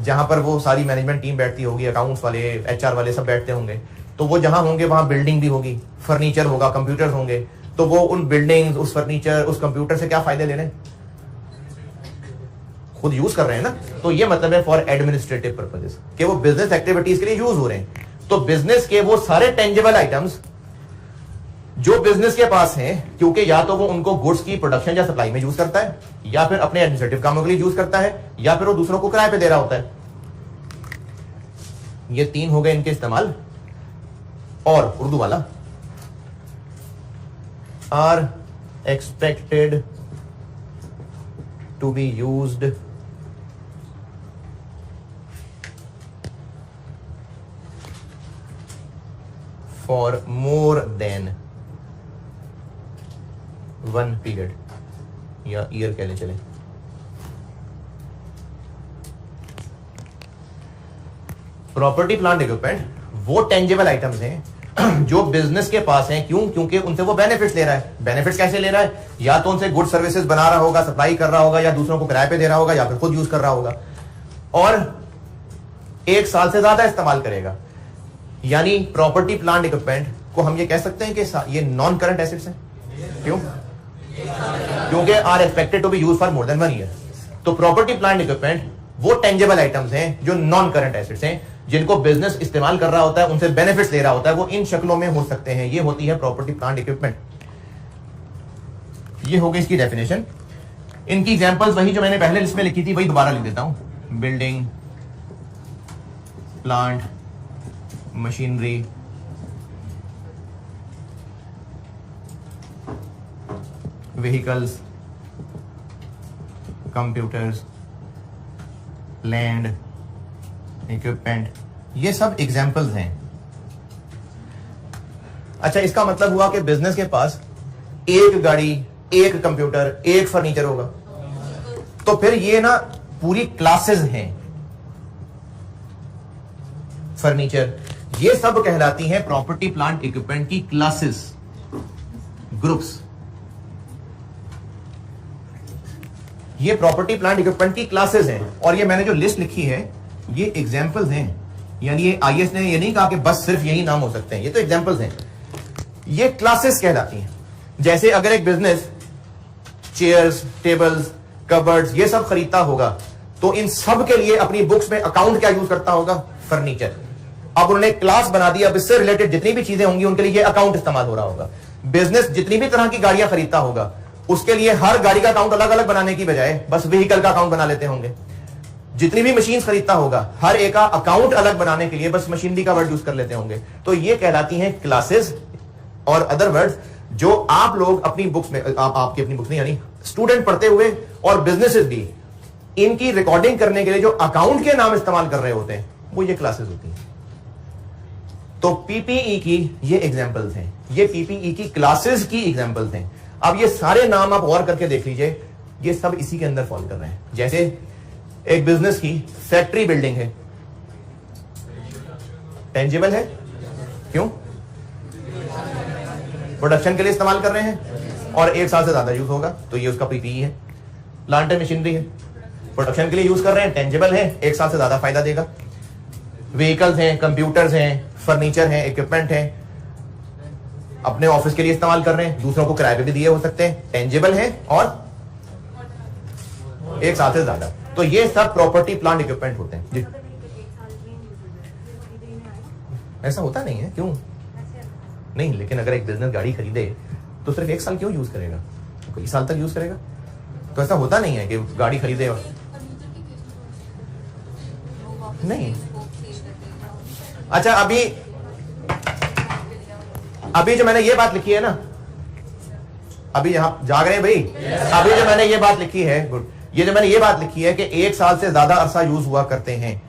जहां पर वो सारी मैनेजमेंट टीम बैठती होगी, अकाउंट्स वाले, एचआर वाले सब बैठते होंगे। तो वो जहां होंगे वहां बिल्डिंग भी होगी, फर्नीचर होगा, कंप्यूटर होंगे, तो वो उन बिल्डिंग, उस फर्नीचर, उस कंप्यूटर से क्या फायदे ले रहे हैं? खुद यूज कर रहे हैं ना। तो ये मतलब है फॉर एडमिनिस्ट्रेटिव पर्पसेस, कि वो बिजनेस एक्टिविटीज के लिए यूज हो रहे हैं। तो बिजनेस के वो सारे टेंजिबल आइटम्स जो बिजनेस के पास हैं, क्योंकि या तो वो उनको गुड्स की प्रोडक्शन या सप्लाई में यूज करता है, या फिर अपने एडमिनिस्ट्रेटिव कामों के लिए यूज करता है, या फिर वो दूसरों को किराए पे दे रहा होता है। ये तीन हो गए इनके इस्तेमाल। और उर्दू वाला, are expected to be used for more than 1 period या ईयर कह ले चले। प्रॉपर्टी प्लांट इक्विपमेंट वो टेंजिबल आइटम्स हैं जो बिजनेस के पास हैं। क्यों? क्योंकि उनसे वो बेनिफिट्स ले रहा है। बेनिफिट्स कैसे ले रहा है? या तो उनसे गुड सर्विसेज बना रहा होगा, सप्लाई कर रहा होगा, या दूसरों को किराए पे दे रहा होगा, या फिर खुद यूज कर रहा होगा, और 1 साल से ज्यादा इस्तेमाल करेगा। यानी प्रॉपर्टी प्लांट इक्विपमेंट को हम ये कह सकते हैं कि ये नॉन करंट एसेट्स हैं। क्यों? क्योंकि are expected to be use for more than 1 year. तो प्रॉपर्टी प्लांट इक्विपमेंट वो टेंजिबल आइटम्स हैं जो नॉन करंट एसेट्स हैं, जिनको बिजनेस इस्तेमाल कर रहा होता है, उनसे बेनिफिट्स ले रहा होता है। वो इन शक्लों में हो सकते हैं। ये होती है प्रॉपर्टी प्लांट इक्विपमेंट। ये हो गई इसकी डेफिनेशन। इनकी एग्जांपल्स वही जो मैंने पहले लिस्ट में लिखी थी वही दोबारा लिख देता हूं। Building, plant, machinery, vehicles, computers, land, equipment, ये सब एग्जाम्पल्स हैं। अच्छा, इसका मतलब हुआ कि बिजनेस के पास एक गाड़ी, एक कंप्यूटर, एक फर्नीचर होगा। तो फिर ये ना पूरी क्लासेस हैं। फर्नीचर, ये सब कहलाती हैं प्रॉपर्टी प्लांट इक्विपमेंट की क्लासेस, ग्रुप्स। ये प्रॉपर्टी प्लांट इक्विपमेंट की क्लासेस हैं। और ये मैंने जो लिस्ट लिखी है ये एग्जाम्पल्स हैं। यानी ये आईएएस ने ये नहीं कहा कि बस सिर्फ यही नाम हो सकते हैं, ये तो एग्जाम्पल्स हैं। ये क्लासेस कहलाती हैं। जैसे अगर एक बिजनेस चेयर्स, टेबल्स, कबर्ड्स ये सब खरीदता होगा तो इन सब के लिए अपनी बुक्स में अकाउंट क्या यूज करता होगा? फर्नीचर। अब उन्होंने क्लास बना दी। अब इससे रिलेटेड जितनी भी चीजें होंगी उनके लिए ये अकाउंट इस्तेमाल हो रहा होगा। बिजनेस जितनी भी तरह की गाड़ियां खरीदता होगा उसके लिए हर गाड़ी का अकाउंट अलग अलग बनाने की बजाय बस व्हीकल का अकाउंट बना लेते होंगे। जितनी भी मशीन खरीदता होगा हर एक का अकाउंट अलग बनाने के लिए बस मशीनरी का वर्ड यूज कर लेते होंगे। तो ये कहलाती हैं क्लासेस। और अदर वर्ड्स जो आप लोग अपनी बुक्स में, आपकी अपनी बुक्स नहीं, यानी स्टूडेंट पढ़ते हुए और बिजनेसेस भी इनकी रिकॉर्डिंग करने के लिए जो अकाउंट के नाम इस्तेमाल कर रहे होते हैं वो ये क्लासेस होती हैं। तो पीपीई की ये एग्जांपल्स हैं। ये पीपीई की क्लासेस की एग्जांपल्स हैं। अब ये सारे नाम आप और करके देख लीजिए, ये सब इसी के अंदर फॉल कर रहे हैं। जैसे एक बिजनेस की फैक्ट्री बिल्डिंग है, टेंजिबल है। क्यों? प्रोडक्शन के लिए इस्तेमाल कर रहे हैं और 1 साल से ज्यादा यूज होगा, तो ये उसका पीपीई है। प्लांट एंड मशीनरी है, प्रोडक्शन के लिए यूज कर रहे हैं, टेंजिबल है, 1 साल से ज्यादा फायदा देगा। व्हीकल्स हैं, कंप्यूटर्स हैं, फर्नीचर हैं, इक्विपमेंट हैं, अपने ऑफिस के लिए इस्तेमाल कर रहे हैं, दूसरों को किराए पे भी दिए हो सकते हैं, टेंजिबल है और 1 साल से ज्यादा। तो ये सब प्रॉपर्टी प्लांट इक्विपमेंट होते हैं जी। ऐसा होता नहीं है। क्यों नहीं? लेकिन अगर एक बिजनेस गाड़ी खरीदे तो सिर्फ 1 साल क्यों यूज करेगा? कई साल तक यूज करेगा। तो ऐसा होता नहीं है कि गाड़ी खरीदे और नहीं। अच्छा, अभी जो मैंने ये बात लिखी है ना, अभी यहां जाग रहे हैं भाई? अभी जो मैंने ये बात लिखी है, गुड, ये जो मैंने ये बात लिखी है कि 1 साल से ज्यादा अरसा यूज हुआ करते हैं,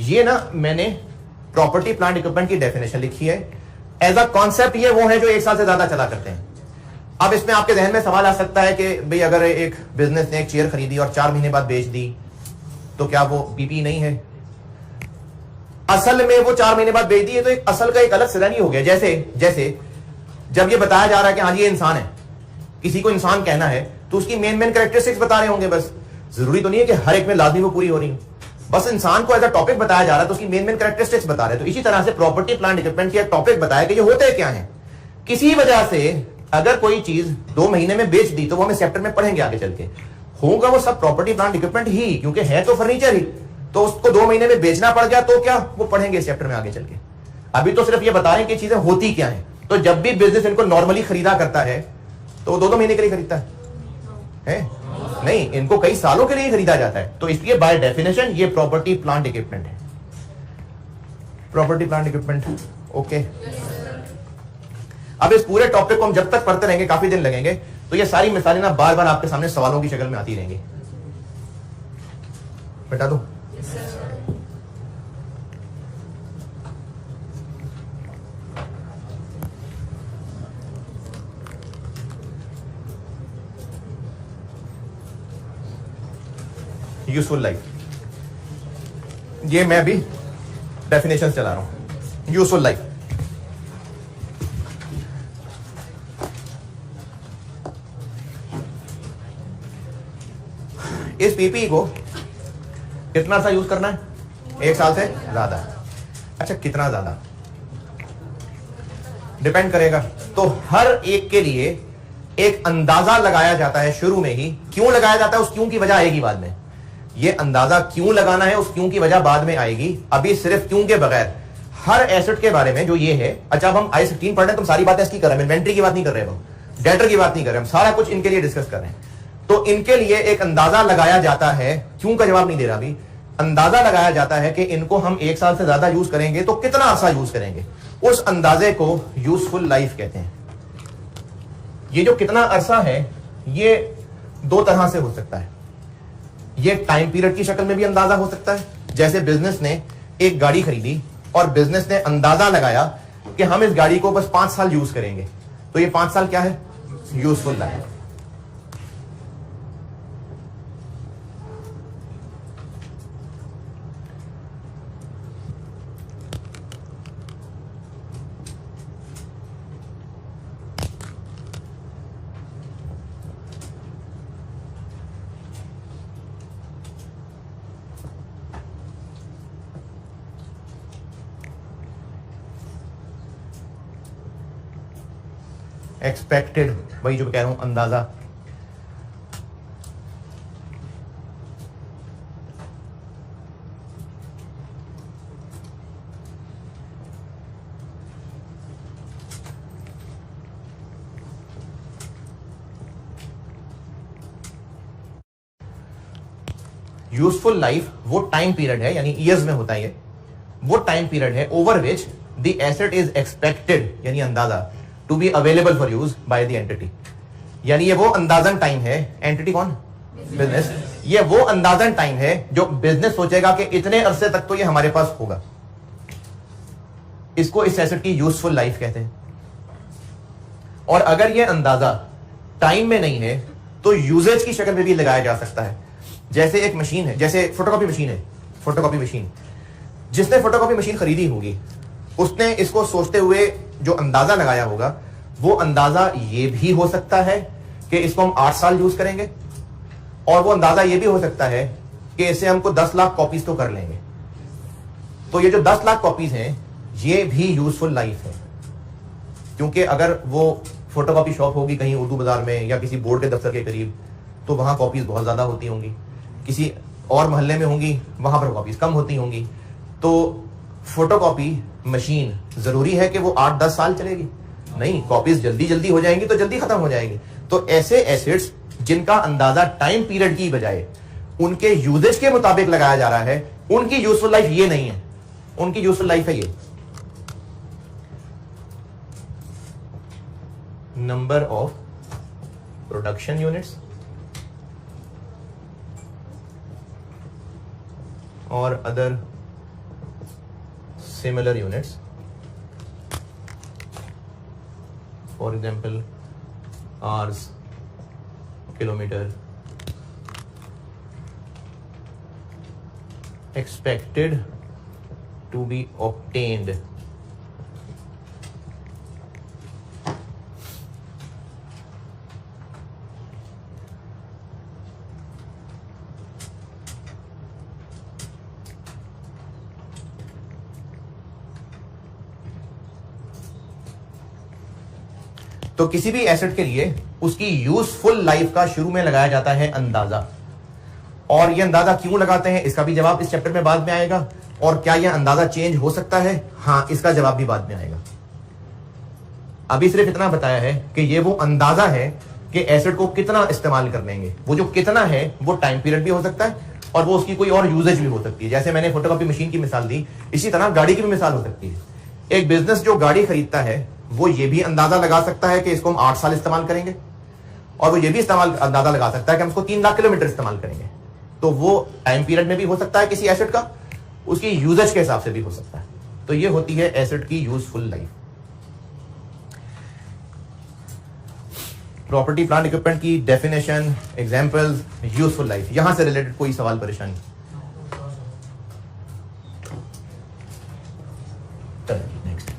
ये ना मैंने प्रॉपर्टी प्लांट इक्विपमेंट की डेफिनेशन लिखी है। एज अ कॉन्सेप्ट ये वो है जो 1 साल से ज्यादा चला करते हैं। अब इसमें आपके जहन में सवाल आ सकता है कि भाई अगर एक बिजनेस ने एक चेयर खरीदी और 4 महीने बाद बेच दी तो क्या वो पीपी नहीं है? असल में वो 4 महीने बाद बेच दी है तो एक असल का एक अलग सिनेरियो हो गया। जैसे जब ये बताया जा रहा है कि हाँ जी ये इंसान है, किसी को इंसान कहना है तो उसकी मेन कैरेक्टरिस्टिक्स बता रहे होंगे। बस जरूरी तो नहीं है कि हर एक में लाजमी वो पूरी हो रही है। बस इंसान को एज अ टॉपिक बताया जा रहा है तो उसकी मेन कैरेक्टरिस्टिक्स बता रहे हैं। तो इसी तरह से प्रॉपर्टी प्लांट इक्विपमेंट की एक टॉपिक बताया कि ये होते क्या है। किसी वजह से अगर कोई चीज 2 महीने में बेच दी तो वो हमें चैप्टर में पढ़ेंगे आगे चल के, होगा वो सब प्रॉपर्टी प्लांट इक्विपमेंट ही, क्योंकि है तो फर्नीचर ही। तो उसको 2 महीने में बेचना पड़ गया तो क्या, वो पढ़ेंगे इस चैप्टर में आगे चल के। अभी तो सिर्फ ये बता रहे हैं कि चीजें होती क्या है। तो जब भी बिजनेस इनको नॉर्मली खरीदा करता है तो 2-2 महीने के लिए खरीदता है नहीं, इनको कई सालों के लिए खरीदा जाता है। तो इसलिए बाय डेफिनेशन ये प्रॉपर्टी प्लांट इक्विपमेंट है। Property plant equipment okay. अब इस पूरे टॉपिक को हम जब तक पढ़ते रहेंगे काफी दिन लगेंगे, तो ये सारी मिसालें ना बार बार आपके सामने सवालों की शक्ल में आती रहेंगी। बता दो। यूजफुल लाइफ, ये मैं भी डेफिनेशन चला रहा हूं। यूजफुल लाइफ, इस पीपी को कितना सा यूज करना है? 1 साल से ज्यादा। अच्छा, कितना ज्यादा डिपेंड करेगा। तो हर एक के लिए एक अंदाजा लगाया जाता है शुरू में ही। क्यों लगाया जाता है, उस क्यों की वजह आएगी बाद में। ये अंदाजा क्यों लगाना है, उस क्यों की वजह बाद में आएगी। अभी सिर्फ क्यों के बगैर हर एसेट के बारे में जो ये है, अच्छा अब हम I16 पढ़ रहे हैं, तुम सारी बातें इसकी कर रहे हैं, इन्वेंट्री की बात नहीं कर रहे, हम डेटर की बात नहीं कर रहे, हम सारा कुछ इनके लिए डिस्कस कर रहे हैं। तो इनके लिए एक अंदाजा लगाया जाता है, क्यों का जवाब नहीं दे रहा अभी, अंदाजा लगाया जाता है कि इनको हम 1 साल से ज्यादा यूज करेंगे तो कितना अरसा यूज करेंगे। उस अंदाजे को यूजफुल लाइफ कहते हैं। ये जो कितना अरसा है, ये 2 तरह से हो सकता है। ये टाइम पीरियड की शक्ल में भी अंदाजा हो सकता है, जैसे बिजनेस ने एक गाड़ी खरीदी और बिजनेस ने अंदाजा लगाया कि हम इस गाड़ी को बस 5 साल यूज करेंगे, तो ये 5 साल क्या है, यूजफुल लाइफ। एक्सपेक्टेड, वही जो कह रहा हूं, अंदाजा। यूजफुल लाइफ वो टाइम पीरियड है, यानी ईयर्स में होता है ये, वो टाइम पीरियड है over which the asset is expected, यानी अंदाजा, to be available for use by the entity. यानी ये वो अंदाजन टाइम है, एंटिटी कौन, बिजनेस, ये वो अंदाजन टाइम है जो बिजनेस सोचेगा कि इतने अरसे तक तो ये हमारे पास होगा। इसको इस एसेट की यूजफुल लाइफ कहते हैं। और अगर ये अंदाजा टाइम में नहीं है तो यूजेज की शक्ल में भी लगाया जा सकता है। जैसे एक मशीन है, जैसे फोटोकॉपी मशीन है, फोटोकॉपी मशीन, जिसने फोटोकॉपी मशीन खरीदी होगी उसने इसको सोचते हुए जो अंदाजा लगाया होगा, वो अंदाजा ये भी हो सकता है कि इसको हम 8 साल यूज करेंगे, और वो अंदाजा ये भी हो सकता है कि इसे हमको 10 लाख कॉपीज तो कर लेंगे। तो ये जो 10 लाख कॉपीज हैं, ये भी यूजफुल लाइफ है। क्योंकि अगर वो फोटोकॉपी शॉप होगी कहीं उर्दू बाजार में या किसी बोर्ड के दफ्तर के करीब, तो वहां कॉपीज बहुत ज्यादा होती होंगी। किसी और मोहल्ले में होंगी, वहां पर कॉपीज कम होती होंगी। तो फोटोकॉपी मशीन जरूरी है कि वो 8-10 साल चलेगी? नहीं, कॉपीज जल्दी जल्दी हो जाएंगी तो जल्दी खत्म हो जाएंगी। तो ऐसे एसेट्स जिनका अंदाजा टाइम पीरियड की बजाय उनके यूजेज के मुताबिक लगाया जा रहा है, उनकी यूजफुल लाइफ ये नहीं है, उनकी यूजफुल लाइफ है ये नंबर ऑफ प्रोडक्शन यूनिट्स और other similar units, for example hours, kilometer, expected to be obtained तो किसी भी एसेट के लिए उसकी यूजफुल लाइफ का शुरू में लगाया जाता है अंदाजा। और यह अंदाजा क्यों लगाते हैं, इसका भी जवाब इस चैप्टर में बाद में आएगा। और क्या यह अंदाजा चेंज हो सकता है, हां, इसका जवाब भी बाद में आएगा। अभी सिर्फ इतना बताया है कि यह वो अंदाजा है कि एसेट को कितना इस्तेमाल कर लेंगे। वो जो कितना है वो टाइम पीरियड भी हो सकता है और वो उसकी कोई और यूजेज भी हो सकती है। जैसे मैंने फोटोकॉपी मशीन की मिसाल दी, इसी तरह गाड़ी की भी मिसाल हो सकती है। एक बिजनेस जो गाड़ी खरीदता है वो ये भी अंदाजा लगा सकता है कि इसको हम 8 साल इस्तेमाल करेंगे, और वो ये भी अंदाजा लगा सकता है कि हम इसको 3 लाख किलोमीटर इस्तेमाल करेंगे। तो वो टाइम पीरियड में भी हो सकता है किसी एसेट का, उसकी यूजेज के हिसाब से भी हो सकता है। तो ये होती है एसेट की useful life. Property plant equipment की डेफिनेशन, एग्जांपल्स, यूजफुल लाइफ, यहां से रिलेटेड कोई सवाल परेशानी? नेक्स्ट।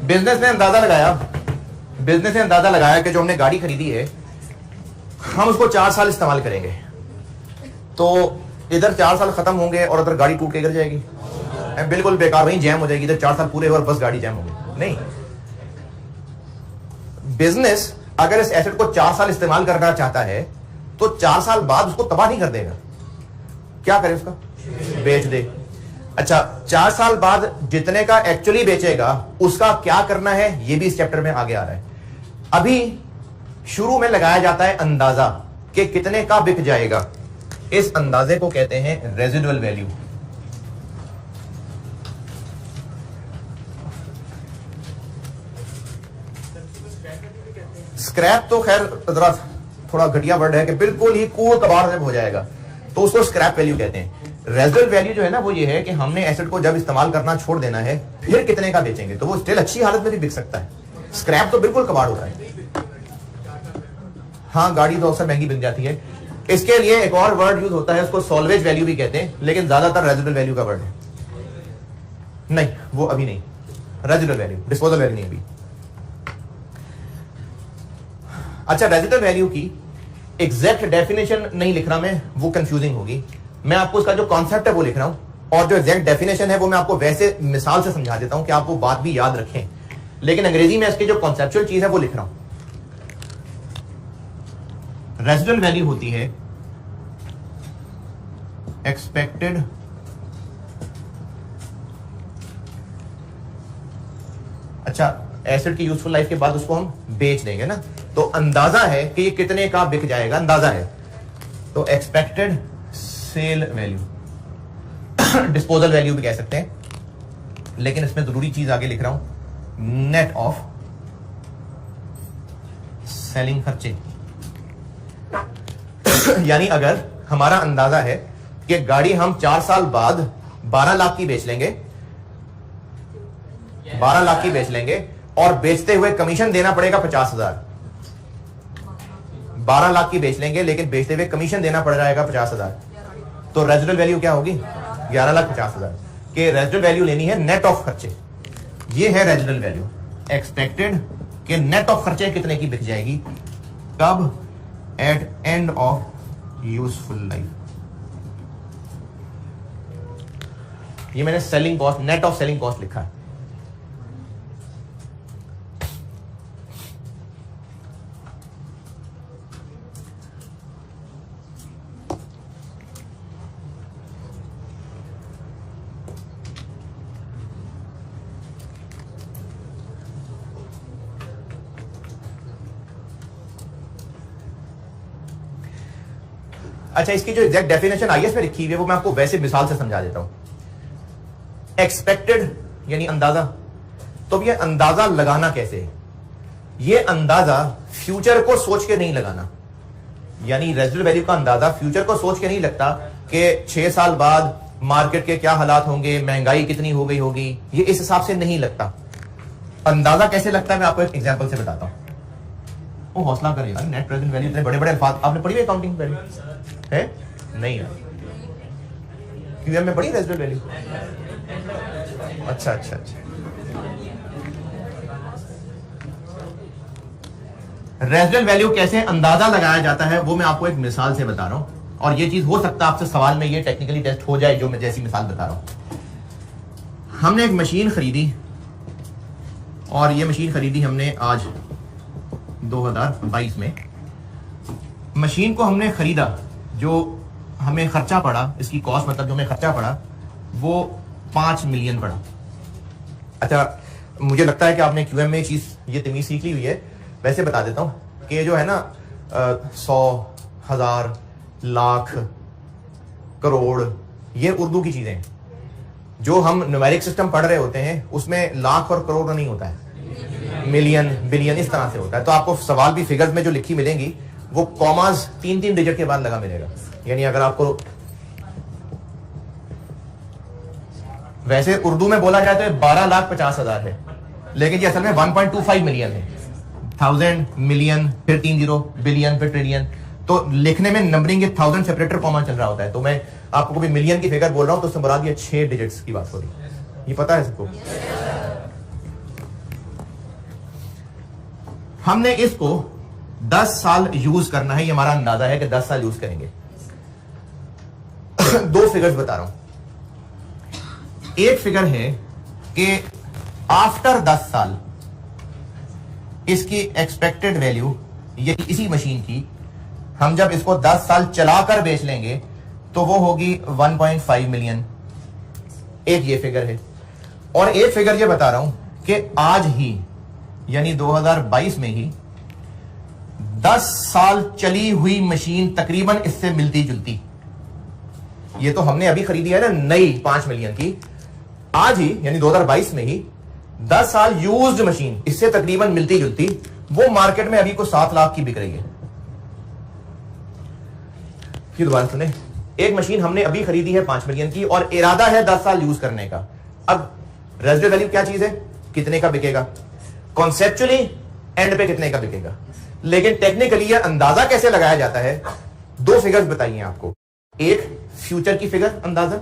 बिजनेस ने अंदाजा लगाया कि जो हमने गाड़ी खरीदी है हम उसको 4 साल इस्तेमाल करेंगे, तो इधर 4 साल खत्म होंगे और उधर गाड़ी टूट के गिर जाएगी, बिल्कुल बेकार, वहीं जैम हो जाएगी। इधर 4 साल पूरे और बस गाड़ी जैम होगी। नहीं, बिजनेस अगर इस एसेट को 4 साल इस्तेमाल करना चाहता है तो 4 साल बाद उसको तबाह नहीं कर देगा। क्या करे उसका? बेच दे। अच्छा, 4 साल बाद जितने का एक्चुअली बेचेगा उसका क्या करना है ये भी इस चैप्टर में आगे आ रहा है। अभी शुरू में लगाया जाता है अंदाजा कि कितने का बिक जाएगा। इस अंदाजे को कहते हैं रेजिडुअल वैल्यू। स्क्रैप तो खैर जरा थोड़ा घटिया वर्ड है कि बिल्कुल ही कूड़ कबाड़ जब हो जाएगा तो उसको स्क्रैप वैल्यू कहते हैं। रेजिडुअल वैल्यू जो है ना वो ये है कि हमने एसेट को जब इस्तेमाल करना छोड़ देना है फिर कितने का बेचेंगे, तो वो स्टिल अच्छी हालत में भी बिक सकता है। स्क्रैप तो बिल्कुल कबाड़ होता है। हाँ, गाड़ी तो अक्सर महंगी बिक जाती है। इसके लिए एक और वर्ड यूज होता है, उसको सॉल्वेज वैल्यू भी कहते हैं, लेकिन ज्यादातर रेजिडुअल वैल्यू का वर्ड है। नहीं, वो अभी नहीं, रेजिडुअल वैल्यू, डिस्पोजल वैल्यू नहीं अभी। अच्छा, रेजिडुअल वैल्यू की एग्जैक्ट डेफिनेशन नहीं लिख रहा मैं, वो कंफ्यूजिंग होगी। मैं आपको इसका जो कॉन्सेप्ट है वो लिख रहा हूं, और जो एग्जैक्ट डेफिनेशन है वो मैं आपको वैसे मिसाल से समझा देता हूं कि आप वो बात भी याद रखें, लेकिन अंग्रेजी में इसकी जो कॉन्सेप्चुअल चीज है वो लिख रहा हूं। रेजिडुअल वैल्यू होती है एक्सपेक्टेड अच्छा, एसेट की यूजफुल लाइफ के बाद उसको हम बेच देंगे ना, तो अंदाजा है कि ये कितने का बिक जाएगा, अंदाजा है, तो expected sale value, disposal value भी कह सकते हैं, लेकिन इसमें जरूरी चीज आगे लिख रहा हूं, नेट ऑफ सेलिंग खर्चे। यानी अगर हमारा अंदाजा है कि गाड़ी हम 4 साल बाद 12 लाख की बेच लेंगे, 12 लाख की बेच लेंगे और बेचते हुए कमीशन देना पड़ेगा 50,000। 12 लाख की बेच लेंगे लेकिन बेचते हुए कमीशन देना पड़ जाएगा 50,000, तो रेजिडुअल वैल्यू क्या होगी? 11,50,000 के रेजिडुअल वैल्यू लेनी है नेट ऑफ खर्चे। ये है रेजिडुअल वैल्यू, एक्सपेक्टेड के नेट ऑफ खर्चे कितने की बिक जाएगी, कब? At end of useful life. ये मैंने selling cost, net of selling cost लिखा है। अच्छा, इसकी जो एग्जैक्ट डेफिनेशन आईएएस में लिखी हुई है वो मैं आपको वैसे मिसाल से समझा देता हूं। एक्सपेक्टेड यानी अंदाजा, तो ये अंदाजा लगाना कैसे है? ये अंदाजा फ्यूचर को सोच के नहीं लगाना, यानी रेजिडुअल वैल्यू का अंदाजा फ्यूचर को सोच के नहीं लगता कि 6 साल बाद मार्केट के क्या हालात होंगे, महंगाई कितनी हो गई होगी, ये इस हिसाब से नहीं लगता। अंदाजा कैसे लगता है मैं आपको एक एग्जांपल से बताता हूं। वो हौसला करें यार, नेट प्रेजेंट वैल्यू इतने बड़े बड़े अल्फाज आपने पढ़ी है अकाउंटिंग वैल्यू है नहीं है, क्यूएम में पढ़ी रेजिडुअल वैल्यू? अच्छा अच्छा अच्छा। रेजिडुअल वैल्यू कैसे अंदाजा लगाया जाता है वो मैं आपको एक मिसाल से बता रहा हूं, और ये चीज हो सकता है आपसे सवाल में ये टेक्निकली टेस्ट हो जाए जो मैं जैसी मिसाल बता रहा हूं। हमने एक मशीन खरीदी, और ये मशीन खरीदी हमने आज 2022 में। मशीन को हमने खरीदा, जो हमें खर्चा पड़ा, इसकी कॉस्ट मतलब जो हमें खर्चा पड़ा वो 5 मिलियन पड़ा। अच्छा, मुझे लगता है कि आपने क्यूएम में चीज ये तमीज सीख ली हुई है, वैसे बता देता हूं कि जो है ना 100, 1000, लाख, करोड़, ये उर्दू की चीजें हैं। जो हम न्यूमेरिक सिस्टम पढ़ रहे होते हैं उसमें लाख और करोड़ नहीं होता है, मिलियन, बिलियन इस तरह से होता है। तो आपको सवाल भी फिगर्स में जो लिखी मिलेंगी वो कॉमास 3-3 डिजिट के बाद लगा मिलेगा। यानी अगर आपको वैसे उर्दू में बोला जाए तो 12,50,000 है, लेकिन ये असल में 1.25 मिलियन है। 1000, मिलियन, फिर 3 जीरो, बिलियन, फिर ट्रिलियन। तो लिखने में नंबरिंग 1000 सेपरेटर कॉमा चल रहा होता है। तो मैं आपको कभी मिलियन की फिगर बोल रहा हूं तो उससे मुराद ये 6 डिजिट्स की बात हो रही है। ये पता है सबको? हमने इसको 10 साल यूज करना है, ये हमारा अंदाजा है कि 10 साल यूज करेंगे। 2 फिगर्स बता रहा हूं। एक फिगर है कि आफ्टर 10 साल इसकी एक्सपेक्टेड वैल्यू, ये इसी मशीन की, हम जब इसको 10 साल चलाकर बेच लेंगे तो वो होगी 1.5 मिलियन। एक ये फिगर है, और एक फिगर ये बता रहा हूं कि आज ही यानी 2022 में ही 10 साल चली हुई मशीन तकरीबन इससे मिलती जुलती, ये तो हमने अभी खरीदी है ना नई 5 मिलियन की, आज ही यानी 2022 में ही 10 साल यूज्ड मशीन इससे तकरीबन मिलती जुलती वो मार्केट में अभी को 7 लाख की बिक रही है। फिर दोबारा सुने, एक मशीन हमने अभी खरीदी है 5 मिलियन की और इरादा है 10 साल यूज करने का। अब रेजिडुअल वैल्यू क्या चीज है? कितने का बिकेगा? कॉन्सेप्चुअली एंड पे कितने का बिकेगा? लेकिन टेक्निकली यह अंदाजा कैसे लगाया जाता है? 2 फिगर्स बताइए आपको। एक फ्यूचर की फिगर अंदाजा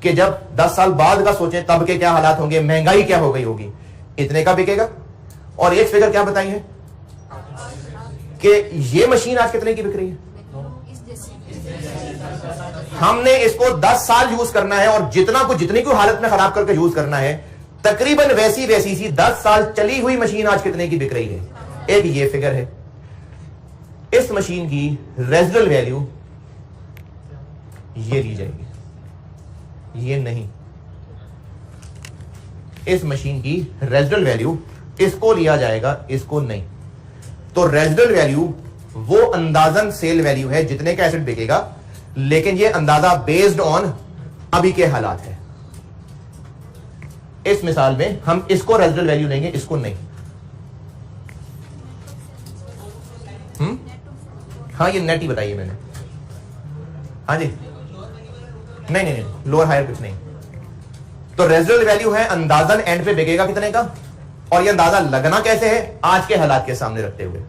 कि जब 10 साल बाद का सोचें तब के क्या हालात होंगे, महंगाई क्या हो गई होगी, इतने का बिकेगा। और एक फिगर क्या बताई है कि ये मशीन आज कितने की बिक रही है। हमने इसको 10 साल यूज करना है और जितनी को हालत में खराब करके यूज करना है, तकरीबन वैसी सी 10 साल चली हुई मशीन आज कितने की बिक रही है। एक ये फिगर है। इस मशीन की रेजिडुअल वैल्यू ये ली जाएगी, ये नहीं। इस मशीन की रेजिडुअल वैल्यू इसको लिया जाएगा, इसको नहीं। तो रेजिडुअल वैल्यू वो अंदाजन सेल वैल्यू है जितने का एसेट बिकेगा, लेकिन ये अंदाजा बेस्ड ऑन अभी के हालात है। इस मिसाल में हम इसको रेजिडुअल वैल्यू लेंगे, इसको नहीं। हाँ, ये नेट ही बताइए मैंने। हाँ जी, नहीं, लोअर हायर कुछ नहीं। तो रेजिडुअल वैल्यू है अंदाजन एंड पे बिकेगा कितने का, और ये अंदाजा लगना कैसे है आज के हालात के सामने रखते हुए।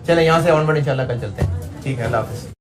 चले यहां से ऑनवर्ड इंशाल्लाह कल चलते हैं। ठीक है, अल्लाह हाफिज़।